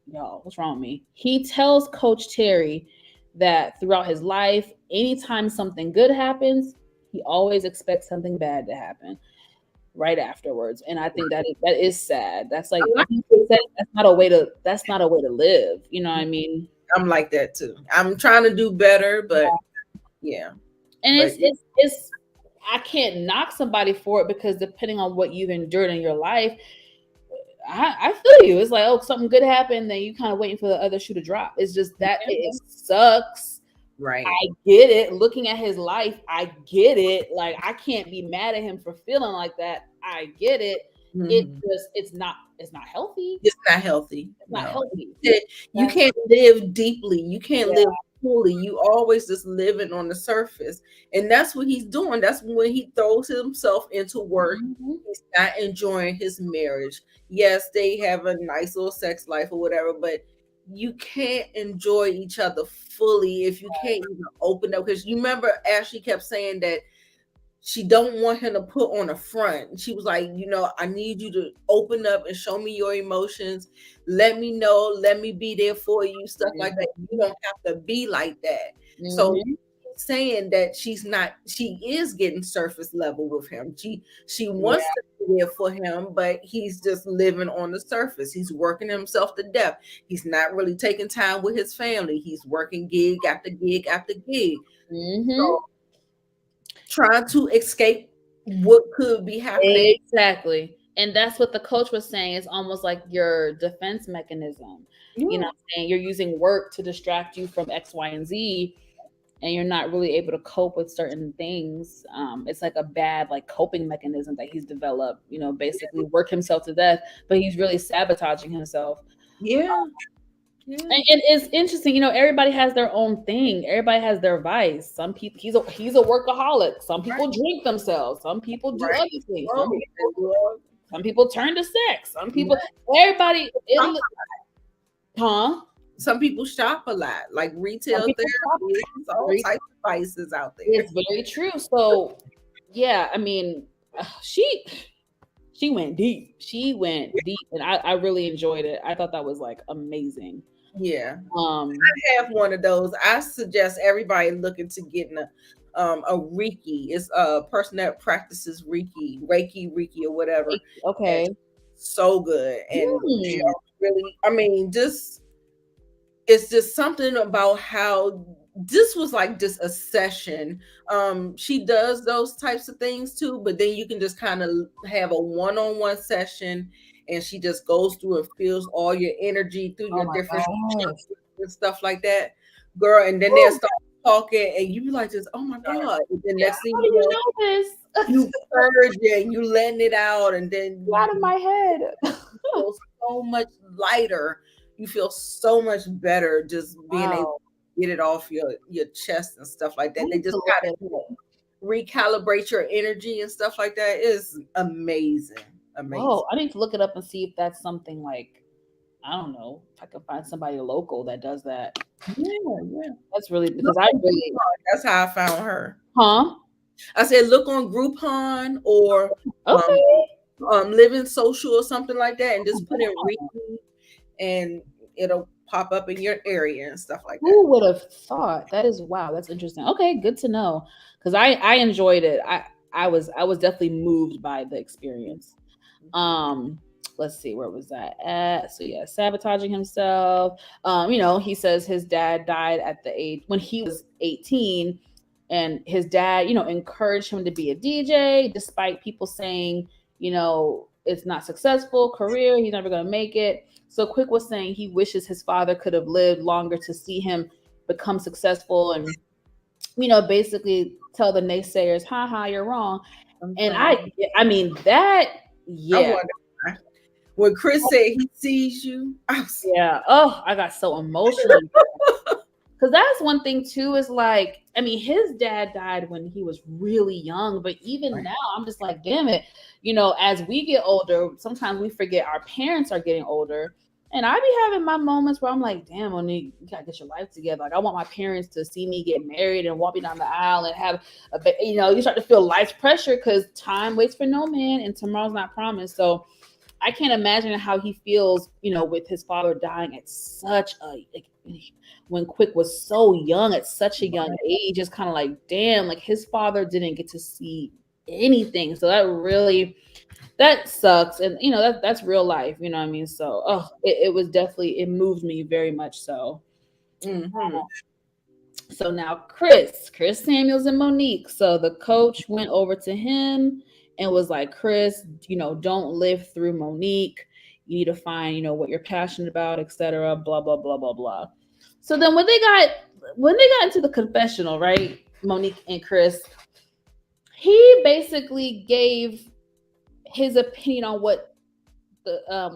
Speaker 1: Y'all, what's wrong with me? He tells Coach Terry that throughout his life, anytime something good happens, he always expects something bad to happen right afterwards. And I think that is sad. That's like, that's not a way to live. You know what I mean?
Speaker 2: I'm like that too. I'm trying to do better, but yeah.
Speaker 1: And it's I can't knock somebody for it, because depending on what you've endured in your life, I feel you. It's like, oh, something good happened, then you kind of waiting for the other shoe to drop. It's just that it sucks.
Speaker 2: Right.
Speaker 1: I get it. Looking at his life, I get it. Like, I can't be mad at him for feeling like that. I get it. It's not healthy.
Speaker 2: It's not healthy.
Speaker 1: It's not healthy.
Speaker 2: You can't live deeply. You can't live fully. You always just living on the surface. And that's what he's doing. That's when he throws himself into work.
Speaker 1: Mm-hmm.
Speaker 2: He's not enjoying his marriage. Yes, they have a nice little sex life or whatever, but you can't enjoy each other fully if you can't even open up. Because you remember Ashley kept saying that she don't want him to put on a front. She was like, I need you to open up and show me your emotions. Let me know. Let me be there for you. Stuff like that. You don't have to be like that. So
Speaker 1: Mm-hmm.
Speaker 2: saying that she is getting surface level with him. She
Speaker 1: Yeah.
Speaker 2: wants to be there for him, but he's just living on the surface. He's working himself to death. He's not really taking time with his family. He's working gig after gig after gig.
Speaker 1: Mm-hmm.
Speaker 2: So trying to escape what could be happening.
Speaker 1: Exactly. And that's what the coach was saying. It's almost like your defense mechanism. You know
Speaker 2: Yeah.
Speaker 1: what I'm saying? You're using work to distract you from X, Y, and Z, and you're not really able to cope with certain things. It's like a bad like coping mechanism that he's developed, basically work himself to death, but he's really sabotaging himself.
Speaker 2: Yeah. Yeah.
Speaker 1: And it's interesting, everybody has their own thing. Everybody has their vice. Some people he's a workaholic. Some people
Speaker 2: Right.
Speaker 1: drink themselves. Some people do
Speaker 2: Right.
Speaker 1: other things.
Speaker 2: Oh,
Speaker 1: Some people turn to sex. Some
Speaker 2: yeah.
Speaker 1: people, everybody, huh?
Speaker 2: Some people shop a lot, like
Speaker 1: Some
Speaker 2: retail
Speaker 1: people shop.
Speaker 2: therapy. There's all types of vices out there.
Speaker 1: It's very true. So, yeah, I mean, she went deep. She went deep, and I really enjoyed it. I thought that was like amazing.
Speaker 2: Yeah.
Speaker 1: Um,
Speaker 2: I have one of those. I suggest everybody looking to getting a Reiki. It's a person that practices Reiki or whatever.
Speaker 1: okay.
Speaker 2: It's so good. And
Speaker 1: Hmm.
Speaker 2: really, I mean, just it's just something about how this was like just a session. She does those types of things too, but then you can just kind of have a one-on-one session, and she just goes through and feels all your energy through
Speaker 1: Oh
Speaker 2: your
Speaker 1: my
Speaker 2: different
Speaker 1: gosh.
Speaker 2: chakras and stuff like that, girl. And then they'll start talking, and you be like, "Just oh my god!" And then
Speaker 1: Yeah,
Speaker 2: next thing
Speaker 1: how do
Speaker 2: you
Speaker 1: you
Speaker 2: know,
Speaker 1: know this?
Speaker 2: you purge and you letting it out, and then
Speaker 1: Out of my head.
Speaker 2: feel so much lighter. You feel so much better just being able
Speaker 1: Wow.
Speaker 2: to get it off your chest and stuff like
Speaker 1: I
Speaker 2: that. They
Speaker 1: need to
Speaker 2: just
Speaker 1: look
Speaker 2: kind
Speaker 1: at
Speaker 2: of
Speaker 1: it.
Speaker 2: recalibrate your energy and stuff like that. Is amazing.
Speaker 1: Whoa,
Speaker 2: Amazing.
Speaker 1: I need to look it up and see if that's something like, I don't know, if I can find somebody local that does that.
Speaker 2: Yeah, yeah.
Speaker 1: That's really because
Speaker 2: Look
Speaker 1: I
Speaker 2: on
Speaker 1: really,
Speaker 2: Groupon. That's how I found her.
Speaker 1: huh?
Speaker 2: I said look on Groupon or um
Speaker 1: Okay.
Speaker 2: Living Social or something like that, and just put in Reiki, and it'll pop up in your area and stuff like that.
Speaker 1: Who would have thought? That is wow. That's interesting. Okay, good to know. Because I enjoyed it. I was definitely moved by the experience. Um, let's see, where was that at? So yeah, sabotaging himself. He says his dad died at the age when he was 18, and his dad, encouraged him to be a DJ, despite people saying, it's not successful career, he's never gonna make it. So Quick was saying he wishes his father could have lived longer to see him become successful and, basically tell the naysayers, ha, you're wrong. And
Speaker 2: Sometimes
Speaker 1: I mean that,
Speaker 2: I
Speaker 1: yeah,
Speaker 2: wonder why. When Chris said he sees you, I was
Speaker 1: yeah. Oh, I got so emotional. Because that's one thing too, is like, I mean, his dad died when he was really young, but even
Speaker 2: like,
Speaker 1: now, I'm just like, damn it. As we get older, sometimes we forget our parents are getting older. And I be having my moments where I'm like, damn, Monique, you gotta get your life together. Like, I want my parents to see me get married and walk me down the aisle and have you start to feel life's pressure because time waits for no man and tomorrow's not promised. So I can't imagine how he feels, with his father dying at such a like, when Quick was so young at such a young age. It's kind of like, damn, like his father didn't get to see anything. So that sucks. And that's real life, you know what I mean? So it was definitely, it moved me very much so.
Speaker 2: mm-hmm.
Speaker 1: So now Chris Samuels and Monique. So the coach went over to him and was like, Chris, don't live through Monique. You need to find, what you're passionate about, etc. Blah, blah, blah, blah, blah. So then when they got into the confessional, right? Monique and Chris, he basically gave his opinion on what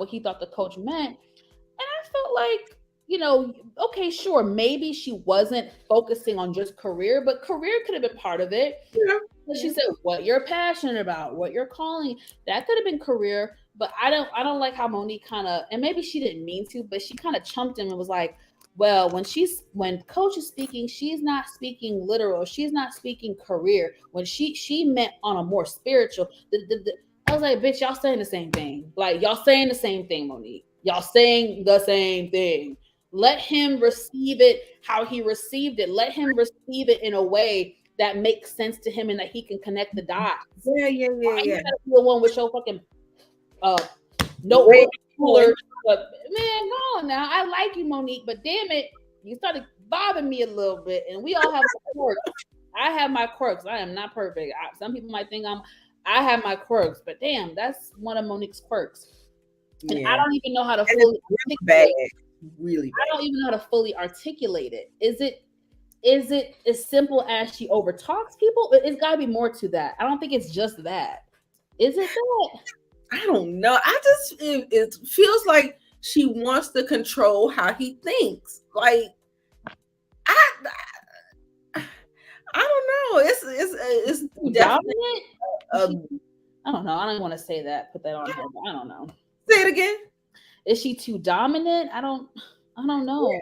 Speaker 1: he thought the coach meant. And I felt like, okay, sure, maybe she wasn't focusing on just career, but career could have been part of it.
Speaker 2: Yeah.
Speaker 1: She said what you're passionate about, what you're calling, that could have been career. But I don't like how Monique kind of, and maybe she didn't mean to, but she kind of chumped him and was like, well, when coach is speaking, she's not speaking literal, she's not speaking career. When she meant on a more spiritual. I was like, bitch, y'all saying the same thing. Like, y'all saying the same thing, Monique. Y'all saying the same thing. Let him receive it how he received it. Let him receive it in a way that makes sense to him and that he can connect the dots.
Speaker 2: Yeah.
Speaker 1: You gotta be the one with your fucking notebook
Speaker 2: Red
Speaker 1: cooler. But man, go on now. I like you, Monique, but damn it, you started bothering me a little bit. And we all have quirks. I have my quirks. I am not perfect. Some people might think I have my quirks, but damn, that's one of Monique's quirks. And I don't even know how to fully articulate it.
Speaker 2: Really bad.
Speaker 1: I don't even know how to fully articulate it. Is it as simple as she overtalks people? It's got to be more to that. I don't think it's just that. Is it that?
Speaker 2: I don't know. It feels like she wants to control how he thinks. Like I don't know. It's
Speaker 1: definitely I don't know. I don't want to say that. Put that on her. But I don't know.
Speaker 2: Say it again.
Speaker 1: Is she too dominant? I don't know.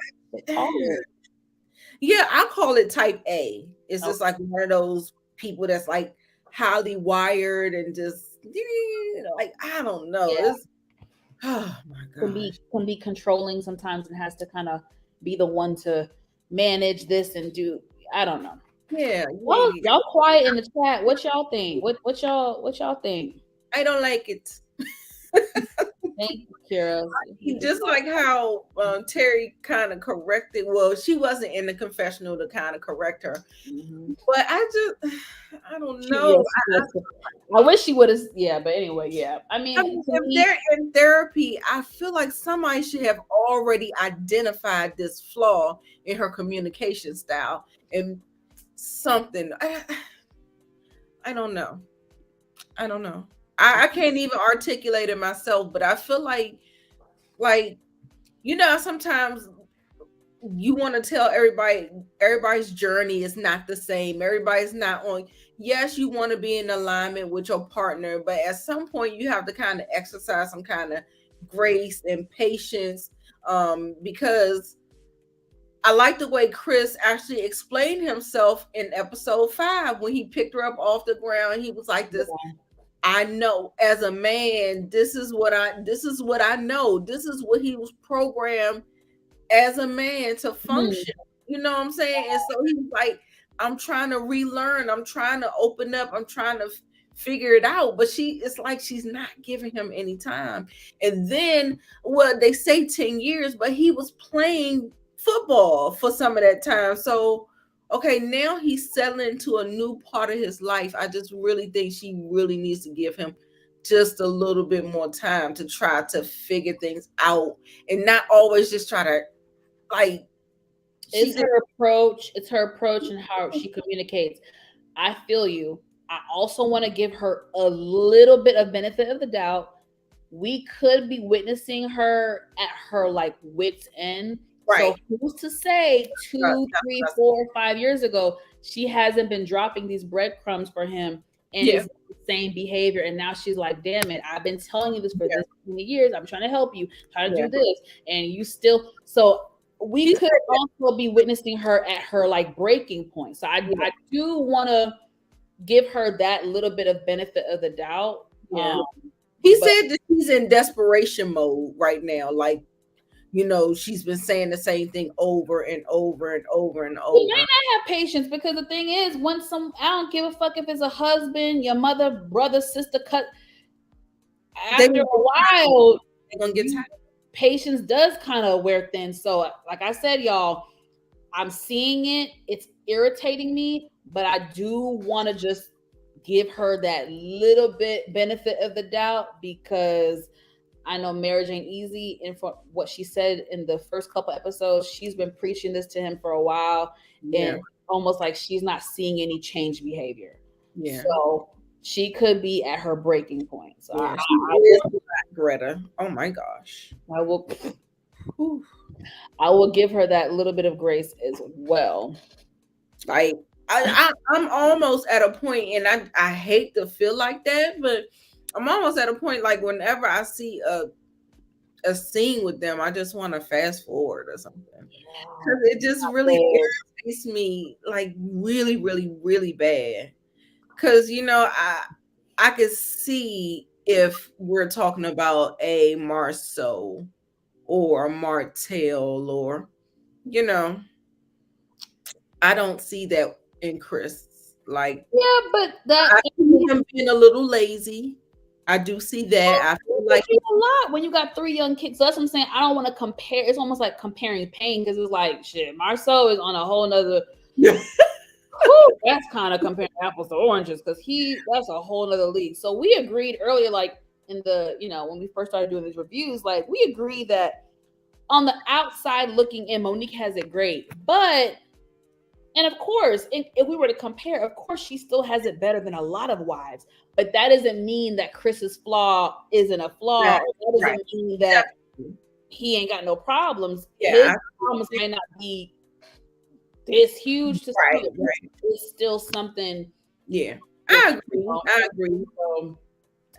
Speaker 2: Yeah, I call it type A. It's just like one of those people that's like highly wired and just like, I don't know.
Speaker 1: Yeah.
Speaker 2: It's, oh my god.
Speaker 1: Can be controlling sometimes and has to kind of be the one to manage this and do. I don't know.
Speaker 2: Yeah.
Speaker 1: Well, y'all quiet in the chat. What y'all think? What y'all think?
Speaker 2: I don't like it.
Speaker 1: Thank you, Kira.
Speaker 2: Just like how Terry kind of corrected. Well, she wasn't in the confessional to kind of correct her, but I don't know.
Speaker 1: I wish she would have. Yeah, but anyway, yeah. I mean,
Speaker 2: if they're in therapy, I feel like somebody should have already identified this flaw in her communication style and something. I don't know. I can't even articulate it myself, but I feel like sometimes you want to tell everybody's journey is not the same. Everybody's not on. Yes, you want to be in alignment with your partner, but at some point you have to kind of exercise some kind of grace and patience, because I like the way Chris actually explained himself in episode 5 when he picked her up off the ground. He was like this. I know as a man, this is what I know. This is what he was programmed as a man to function. You know what I'm saying? And so he was like, I'm trying to relearn. I'm trying to open up. I'm trying to figure it out. But it's like she's not giving him any time. And then, well, they say 10 years, but he was playing football for some of that time. So okay, now he's settling into a new part of his life. I just really think she really needs to give him just a little bit more time to try to figure things out and not always just try to like.
Speaker 1: It's her approach and how she communicates. I feel you. I also want to give her a little bit of benefit of the doubt. We could be witnessing her at her like wit's end. Right. So who's to say 2, 3, 4, 5 years ago she hasn't been dropping these breadcrumbs for him and it's the same behavior, and now she's like, damn it, I've been telling you this for this many years. I'm trying to help you, trying to do this, and you still. So we could also be witnessing her at her like breaking point. So I do want to give her that little bit of benefit of the doubt.
Speaker 2: He said that she's in desperation mode right now, like, she's been saying the same thing over and over and over and over.
Speaker 1: You may not have patience, because the thing is, I don't give a fuck if it's a husband, your mother, brother, sister, cut. After a while,
Speaker 2: they're gonna get tired.
Speaker 1: Patience does kind of wear thin. So, like I said, y'all, I'm seeing it. It's irritating me, but I do want to just give her that little bit benefit of the doubt, because I know marriage ain't easy. And for what she said in the first couple episodes, she's been preaching this to him for a while, and almost like she's not seeing any change behavior. Yeah. So she could be at her breaking point. So
Speaker 2: Greta. Oh my gosh.
Speaker 1: I will. I will give her that little bit of grace as well.
Speaker 2: Like I'm almost at a point, and I hate to feel like that, but I'm almost at a point like whenever I see a scene with them, I just want to fast forward or something. Because it just really irritates me like really, really, really bad. Because I could see if we're talking about a Marceau or a Martell or I don't see that in Chris. Like,
Speaker 1: yeah, but that
Speaker 2: I see him being a little lazy. I do see that. I feel like
Speaker 1: a lot when you got 3 young kids. So that's what I'm saying. I don't want to compare. It's almost like comparing pain because it's like shit. Marceau is on a whole nother. That's kind of comparing apples to oranges because that's a whole nother league. So we agreed earlier, like in the when we first started doing these reviews, like we agreed that on the outside looking in, Monique has it great, but. And of course, if we were to compare, of course, she still has it better than a lot of wives. But that doesn't mean that Chris's flaw isn't a flaw.
Speaker 2: Right,
Speaker 1: Or that doesn't mean that he ain't got no problems.
Speaker 2: Yeah,
Speaker 1: his problems might not be this huge to
Speaker 2: right.
Speaker 1: It's still something.
Speaker 2: Yeah, I agree. I agree.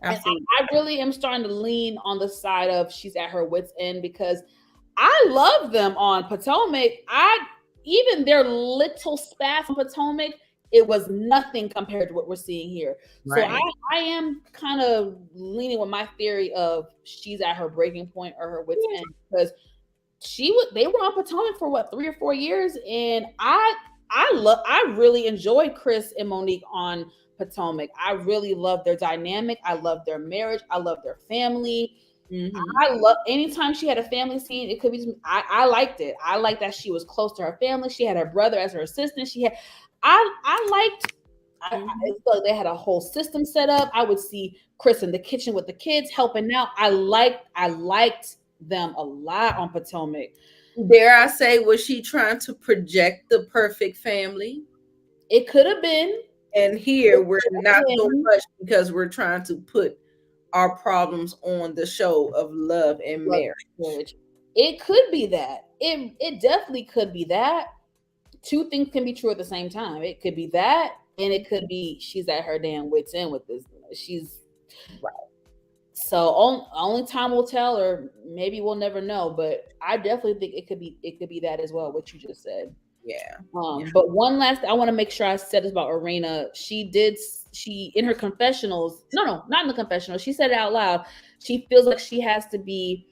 Speaker 1: I really am starting to lean on the side of she's at her wit's end because I love them on Potomac. Even their little spats on Potomac, it was nothing compared to what we're seeing here. Right. So I am kind of leaning with my theory of she's at her breaking point or her wit's end because they were on Potomac for what 3 or 4 years, and I really enjoyed Chris and Monique on Potomac. I really love their dynamic. I love their marriage. I love their family. Mm-hmm. I love anytime she had a family scene. It could be I liked it. I liked that she was close to her family. She had her brother as her assistant. I liked. I felt like they had a whole system set up. I would see Chris in the kitchen with the kids helping out. I liked them a lot on Potomac.
Speaker 2: Dare I say, was she trying to project the perfect family?
Speaker 1: It could have been.
Speaker 2: And here we're not so much because we're trying to put our problems on the show of love and marriage.
Speaker 1: It could be that. It definitely could be that. 2 things can be true at the same time. It could be that, and it could be she's at her damn wit's end with this. She's right. So only time will tell, or maybe we'll never know. But I definitely think it could be that as well. What you just said.
Speaker 2: Yeah.
Speaker 1: But one last, I want to make sure I said this about Irina. She in her confessionals. No, not in the confessional. She said it out loud. She feels like she has to be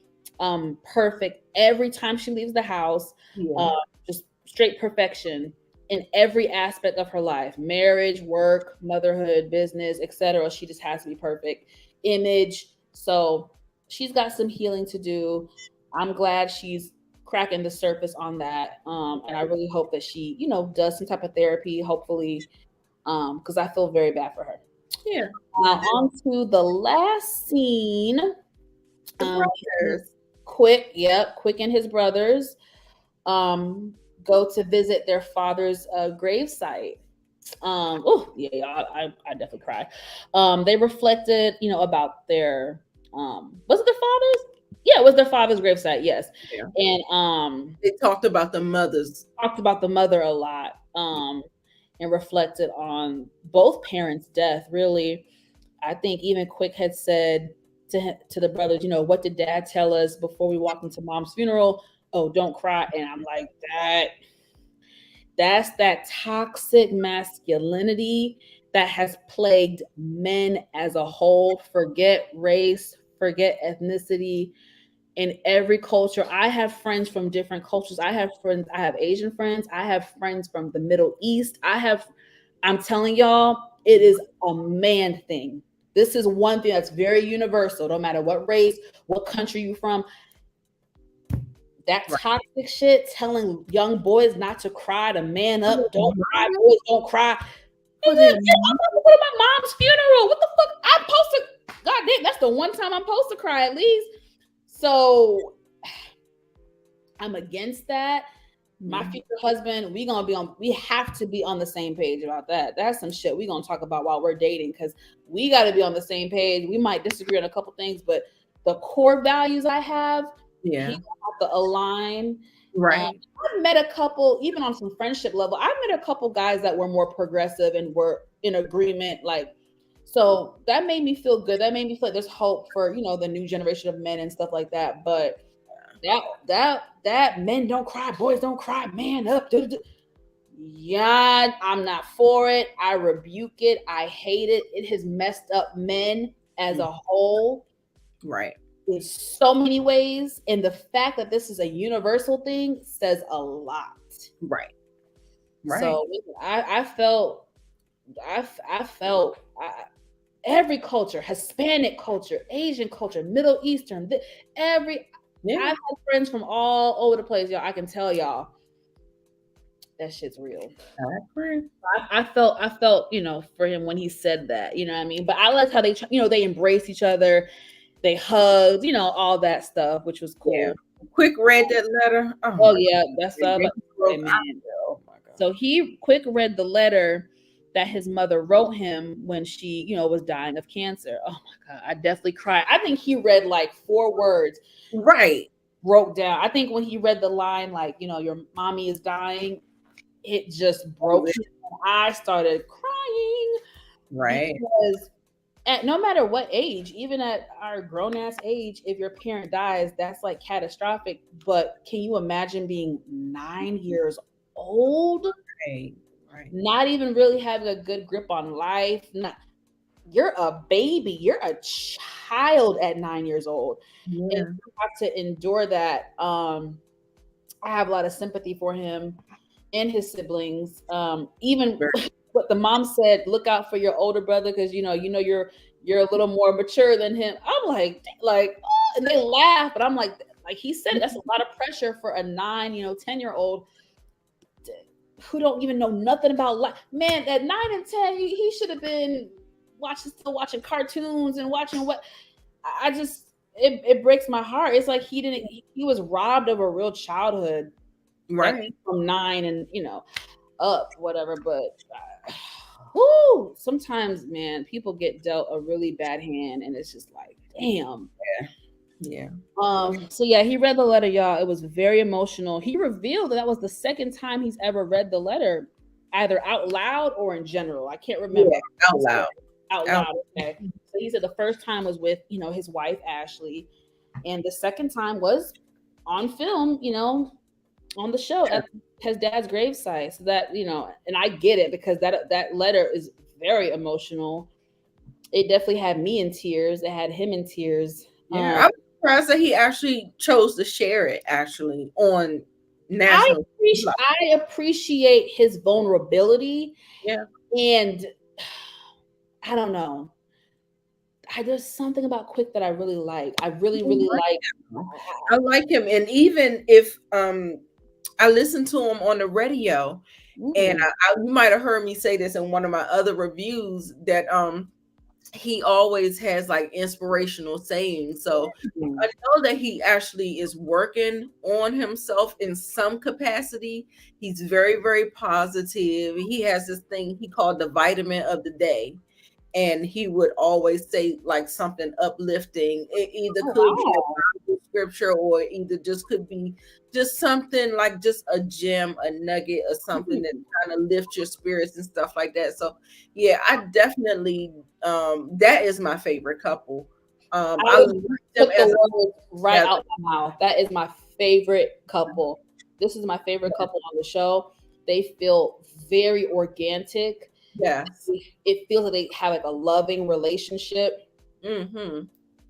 Speaker 1: perfect every time she leaves the house. Yeah. Just straight perfection in every aspect of her life: marriage, work, motherhood, business, etc. She just has to be perfect. Image. So she's got some healing to do. I'm glad she's cracking the surface on that. And I really hope that she, does some type of therapy, hopefully, because I feel very bad for her.
Speaker 2: Yeah.
Speaker 1: On to the last scene. Quick and his brothers go to visit their father's gravesite. I definitely cried. They reflected, about their was it their father's? Yeah, it was their father's gravesite. Yes, yeah. And
Speaker 2: they talked about the mothers.
Speaker 1: Talked about the mother a lot. And reflected on both parents' death. Really, I think even Quick had said to the brothers, what did Dad tell us before we walked into Mom's funeral? Oh, don't cry. And I'm like, that's that toxic masculinity that has plagued men as a whole. Forget race, forget ethnicity. In every culture, I have friends from different cultures. I have Asian friends. I have friends from the Middle East. I'm telling y'all, it is a man thing. This is one thing that's very universal, no matter what race, what country you're from. That toxic shit, telling young boys not to cry, to man up, don't cry, boys don't cry. I'm supposed to go to my mom's funeral. What the fuck? I'm supposed to, God damn, that's the one time I'm supposed to cry at least. So I'm against that. My future husband, we have to be on the same page about that. That's some shit we're gonna talk about while we're dating, because we got to be on the same page. We might disagree on a couple things, but the core values I have,
Speaker 2: Yeah.
Speaker 1: He got to align.
Speaker 2: Right.
Speaker 1: I've met a couple, even on some friendship level, I've met a couple guys that were more progressive and were in agreement. Like, so that made me feel good. That made me feel like there's hope for, the new generation of men and stuff like that. But that men don't cry, boys don't cry, man up. Yeah, I'm not for it. I rebuke it. I hate it. It has messed up men as a whole.
Speaker 2: Right.
Speaker 1: In so many ways. And the fact that this is a universal thing says a lot.
Speaker 2: Right. Right.
Speaker 1: So I felt every culture, Hispanic culture, Asian culture, Middle Eastern, I've had friends from all over the place, y'all. I can tell y'all that shit's real.
Speaker 2: I agree.
Speaker 1: I felt, for him when he said that, you know what I mean? But I liked how they embraced each other. They hugged, all that stuff, which was cool.
Speaker 2: Yeah. Quick read that letter.
Speaker 1: Oh yeah, that's man. So he quick read the letter that his mother wrote him when she, was dying of cancer. Oh my God, I definitely cried. I think he read like 4 words.
Speaker 2: Right.
Speaker 1: Broke down. I think when he read the line, like, your mommy is dying, it just broke. I started crying.
Speaker 2: Right.
Speaker 1: Because no matter what age, even at our grown ass age, if your parent dies, that's like catastrophic. But can you imagine being 9 years old?
Speaker 2: Right.
Speaker 1: Not even really having a good grip on life. You're a baby. You're a child at 9 years old.
Speaker 2: Yeah.
Speaker 1: And you have to endure that. I have a lot of sympathy for him and his siblings. Even what the mom said, look out for your older brother because you're a little more mature than him. I'm like, oh, and they laugh, but I'm like he said, that's a lot of pressure for a 9, 10-year-old who don't even know nothing about life. Man, at 9 and 10, he should have been watching cartoons and watching what I just it breaks my heart. It's like he was robbed of a real childhood,
Speaker 2: right,
Speaker 1: from 9 and up whatever. But whoo, sometimes, man, people get dealt a really bad hand, and it's just like, damn.
Speaker 2: Yeah.
Speaker 1: So yeah, he read the letter, y'all. It was very emotional. He revealed that was the second time he's ever read the letter, either out loud or in general. I can't remember.
Speaker 2: Yeah, out loud.
Speaker 1: Out loud. Okay. So he said the first time was with, his wife Ashley, and the second time was on film, on the show at his dad's gravesite. So that, and I get it because that letter is very emotional. It definitely had me in tears. It had him in tears.
Speaker 2: Yeah, I'm surprised that he actually chose to share it actually on national.
Speaker 1: I appreciate his vulnerability.
Speaker 2: Yeah.
Speaker 1: And I don't know. There's something about Quick that I really like. I really like
Speaker 2: him. I like him. And even if I listened to him on the radio, and you might have heard me say this in one of my other reviews that he always has like inspirational sayings. So I know that he actually is working on himself in some capacity. He's very, very positive. He has this thing he called the vitamin of the day. And he would always say like something uplifting. It either could be a scripture or either just could be just something like just a gem, a nugget, or something that kind of lifts your spirits and stuff like that. So yeah, I definitely that is my favorite couple. I
Speaker 1: put the words right out my mouth. That is my favorite couple. This is my favorite couple on the show. They feel very organic.
Speaker 2: Yes.
Speaker 1: It feels like they have like a loving relationship,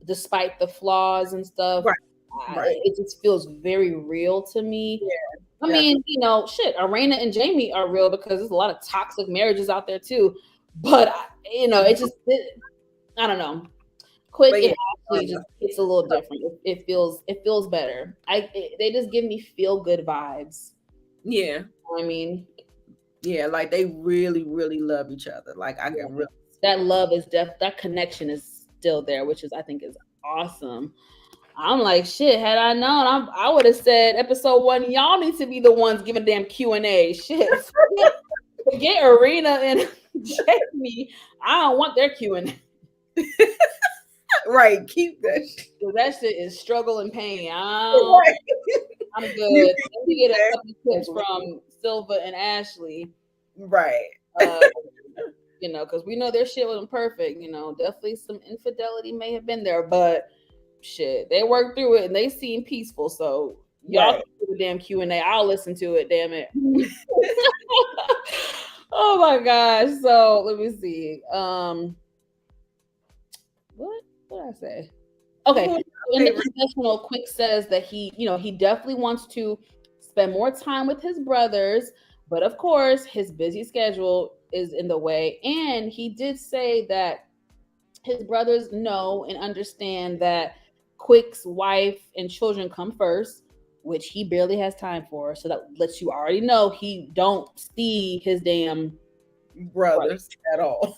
Speaker 1: despite the flaws and stuff.
Speaker 2: Right.
Speaker 1: It just feels very real to me.
Speaker 2: Yeah.
Speaker 1: I mean, shit, Arena and Jamie are real because there's a lot of toxic marriages out there too. But I don't know. Quick, it's a little different. It feels better. They just give me feel good vibes.
Speaker 2: Yeah.
Speaker 1: I mean,
Speaker 2: yeah, like they really, really love each other. Like I can really
Speaker 1: that love is that connection is still there, which is I think is awesome. I'm like, shit, had I known, I would have said episode 1, y'all need to be the ones giving damn Q&A. Shit. Forget Arena and Jamie. I don't want their Q&A.
Speaker 2: Right. Keep that shit.
Speaker 1: That shit is struggle and pain.
Speaker 2: Right.
Speaker 1: I'm good.
Speaker 2: You
Speaker 1: Let
Speaker 2: can
Speaker 1: me
Speaker 2: keep
Speaker 1: get a
Speaker 2: that
Speaker 1: couple tips
Speaker 2: struggle.
Speaker 1: from Silva and Ashley.
Speaker 2: Right.
Speaker 1: Because we know their shit wasn't perfect. Definitely some infidelity may have been there, but shit, they worked through it and they seem peaceful. So y'all
Speaker 2: Right.
Speaker 1: can do the damn Q&A. I'll listen to it. Damn it. Oh my gosh. So let me see. What did I say? Okay.
Speaker 2: Who's
Speaker 1: In the
Speaker 2: your favorite?
Speaker 1: confessional, Quick says that he definitely wants to spend more time with his brothers, but of course, his busy schedule is in the way. And he did say that his brothers know and understand that Quick's wife and children come first, which he barely has time for. So that lets you already know he don't see his damn
Speaker 2: Brothers at all.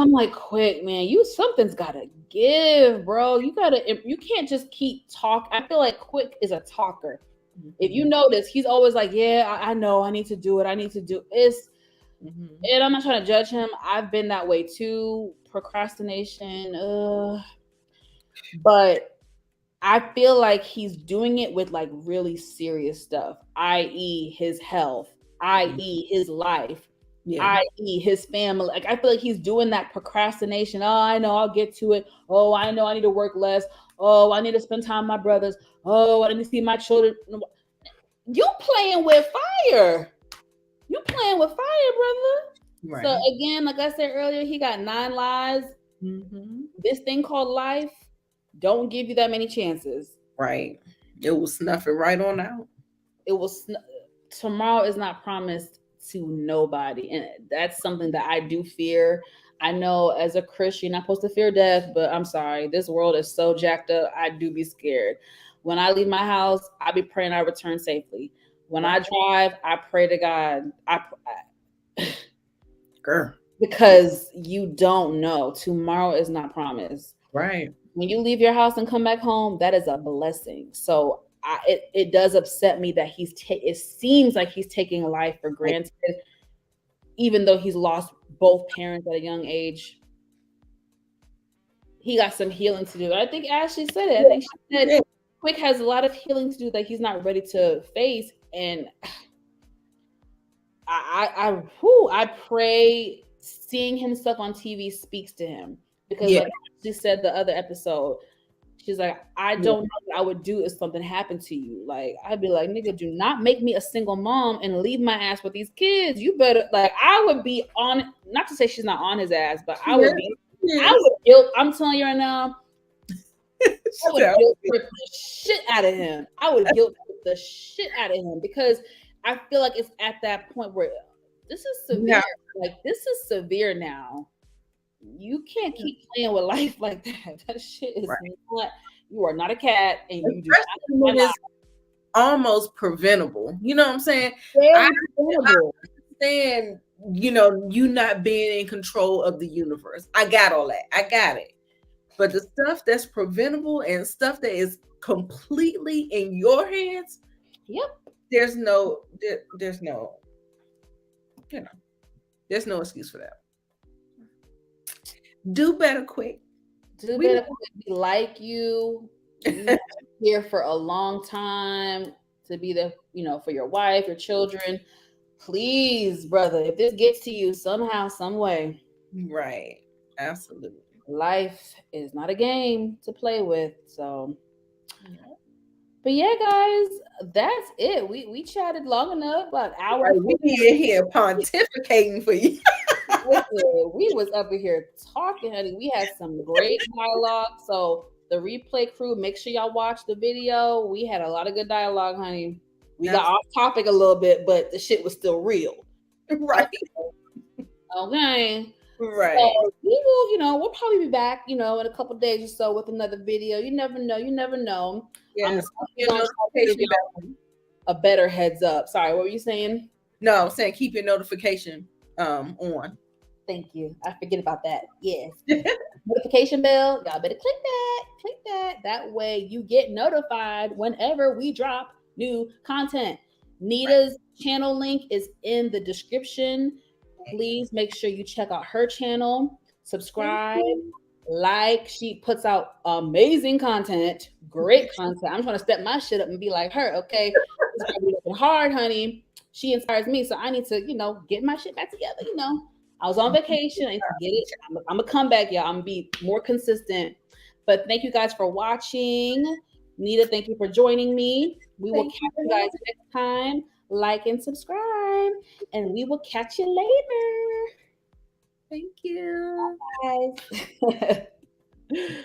Speaker 1: I'm like, Quick, man, something's gotta give, bro. You can't just keep talking. I feel like Quick is a talker. If you notice, he's always like, yeah, I know, I need to do it. I need to do it's. And I'm not trying to judge him. I've been that way too. Procrastination. But I feel like he's doing it with like really serious stuff, i.e., his health, i.e., his life, i.e., his family. Like I feel like he's doing that procrastination. Oh, I know, I'll get to it. Oh, I know, I need to work less. Oh, I need to spend time with my brothers. Oh, I need to see my children. You playing with fire. You playing with fire, brother. Right. So again, like I said earlier, he got 9 lives. This thing called life don't give you that many chances.
Speaker 2: Right. It will snuff it right on out.
Speaker 1: It will. Tomorrow is not promised to nobody, and that's something that I do fear. I know as a Christian, you're not supposed to fear death, but I'm sorry, this world is so jacked up. I do be scared. When I leave my house, I be praying I return safely. When I drive, I pray to God.
Speaker 2: Girl.
Speaker 1: Because you don't know. Tomorrow is not promised.
Speaker 2: Right.
Speaker 1: When you leave your house and come back home, that is a blessing. So it does upset me that it seems like he's taking life for granted, even though he's lost both parents at a young age. He got some healing to do. I think Ashley said it. I think she said Quick has a lot of healing to do that he's not ready to face. And I pray seeing himself on TV speaks to him, because like she said the other episode, she's like, I don't know what I would do if something happened to you. Like I'd be like, nigga, do not make me a single mom and leave my ass with these kids. You better, like, I would be on, not to say she's not on his ass, but I would be, I would guilt. I'm telling you right now, I would guilt trip the shit out of him. I would guilt trip the shit out of him, because I feel like it's at that point where this is severe. Yeah. Like this is severe now. You can't keep playing with life like that. That shit is not. You are not a cat, and you do not.
Speaker 2: It's almost preventable. You know what I'm saying? I understand. You not being in control of the universe. I got all that. I got it. But the stuff that's preventable and stuff that is completely in your hands, there's no excuse for that. Do better, Quick.
Speaker 1: Do better, Quick. Be like you. Here for a long time, to be there, for your wife, your children. Please, brother, if this gets to you somehow, some way.
Speaker 2: Right. Absolutely.
Speaker 1: Life is not a game to play with. So, but yeah, guys, that's it. We chatted long enough, about an hour.
Speaker 2: We in here pontificating for you.
Speaker 1: We was up here talking, honey. We had some great dialogue. So the replay crew, make sure y'all watch the video. We had a lot of good dialogue, honey. We got off topic a little bit, but the shit was still real.
Speaker 2: Right.
Speaker 1: Okay.
Speaker 2: Right.
Speaker 1: So we will, we'll probably be back, in a couple days or so with another video. You never know. You never know.
Speaker 2: Yeah.
Speaker 1: A better heads up. Sorry, what were you saying?
Speaker 2: No, I'm saying keep your notification on.
Speaker 1: Thank you. I forget about that. Yes. Notification bell. Y'all better click that. Click that. That way you get notified whenever we drop new content. Nita's channel link is in the description. Please make sure you check out her channel. Subscribe. Like, she puts out amazing content, great content. I'm trying to step my shit up and be like her, okay? She's gonna be working hard, honey. She inspires me, so I need to, get my shit back together. I was on vacation. I need to get it. I'm gonna come back, y'all. I'm gonna be more consistent. But thank you guys for watching. Nita, thank you for joining me. We will catch you guys next time. Like and subscribe, and we will catch you later.
Speaker 2: Thank you.
Speaker 1: Bye, guys.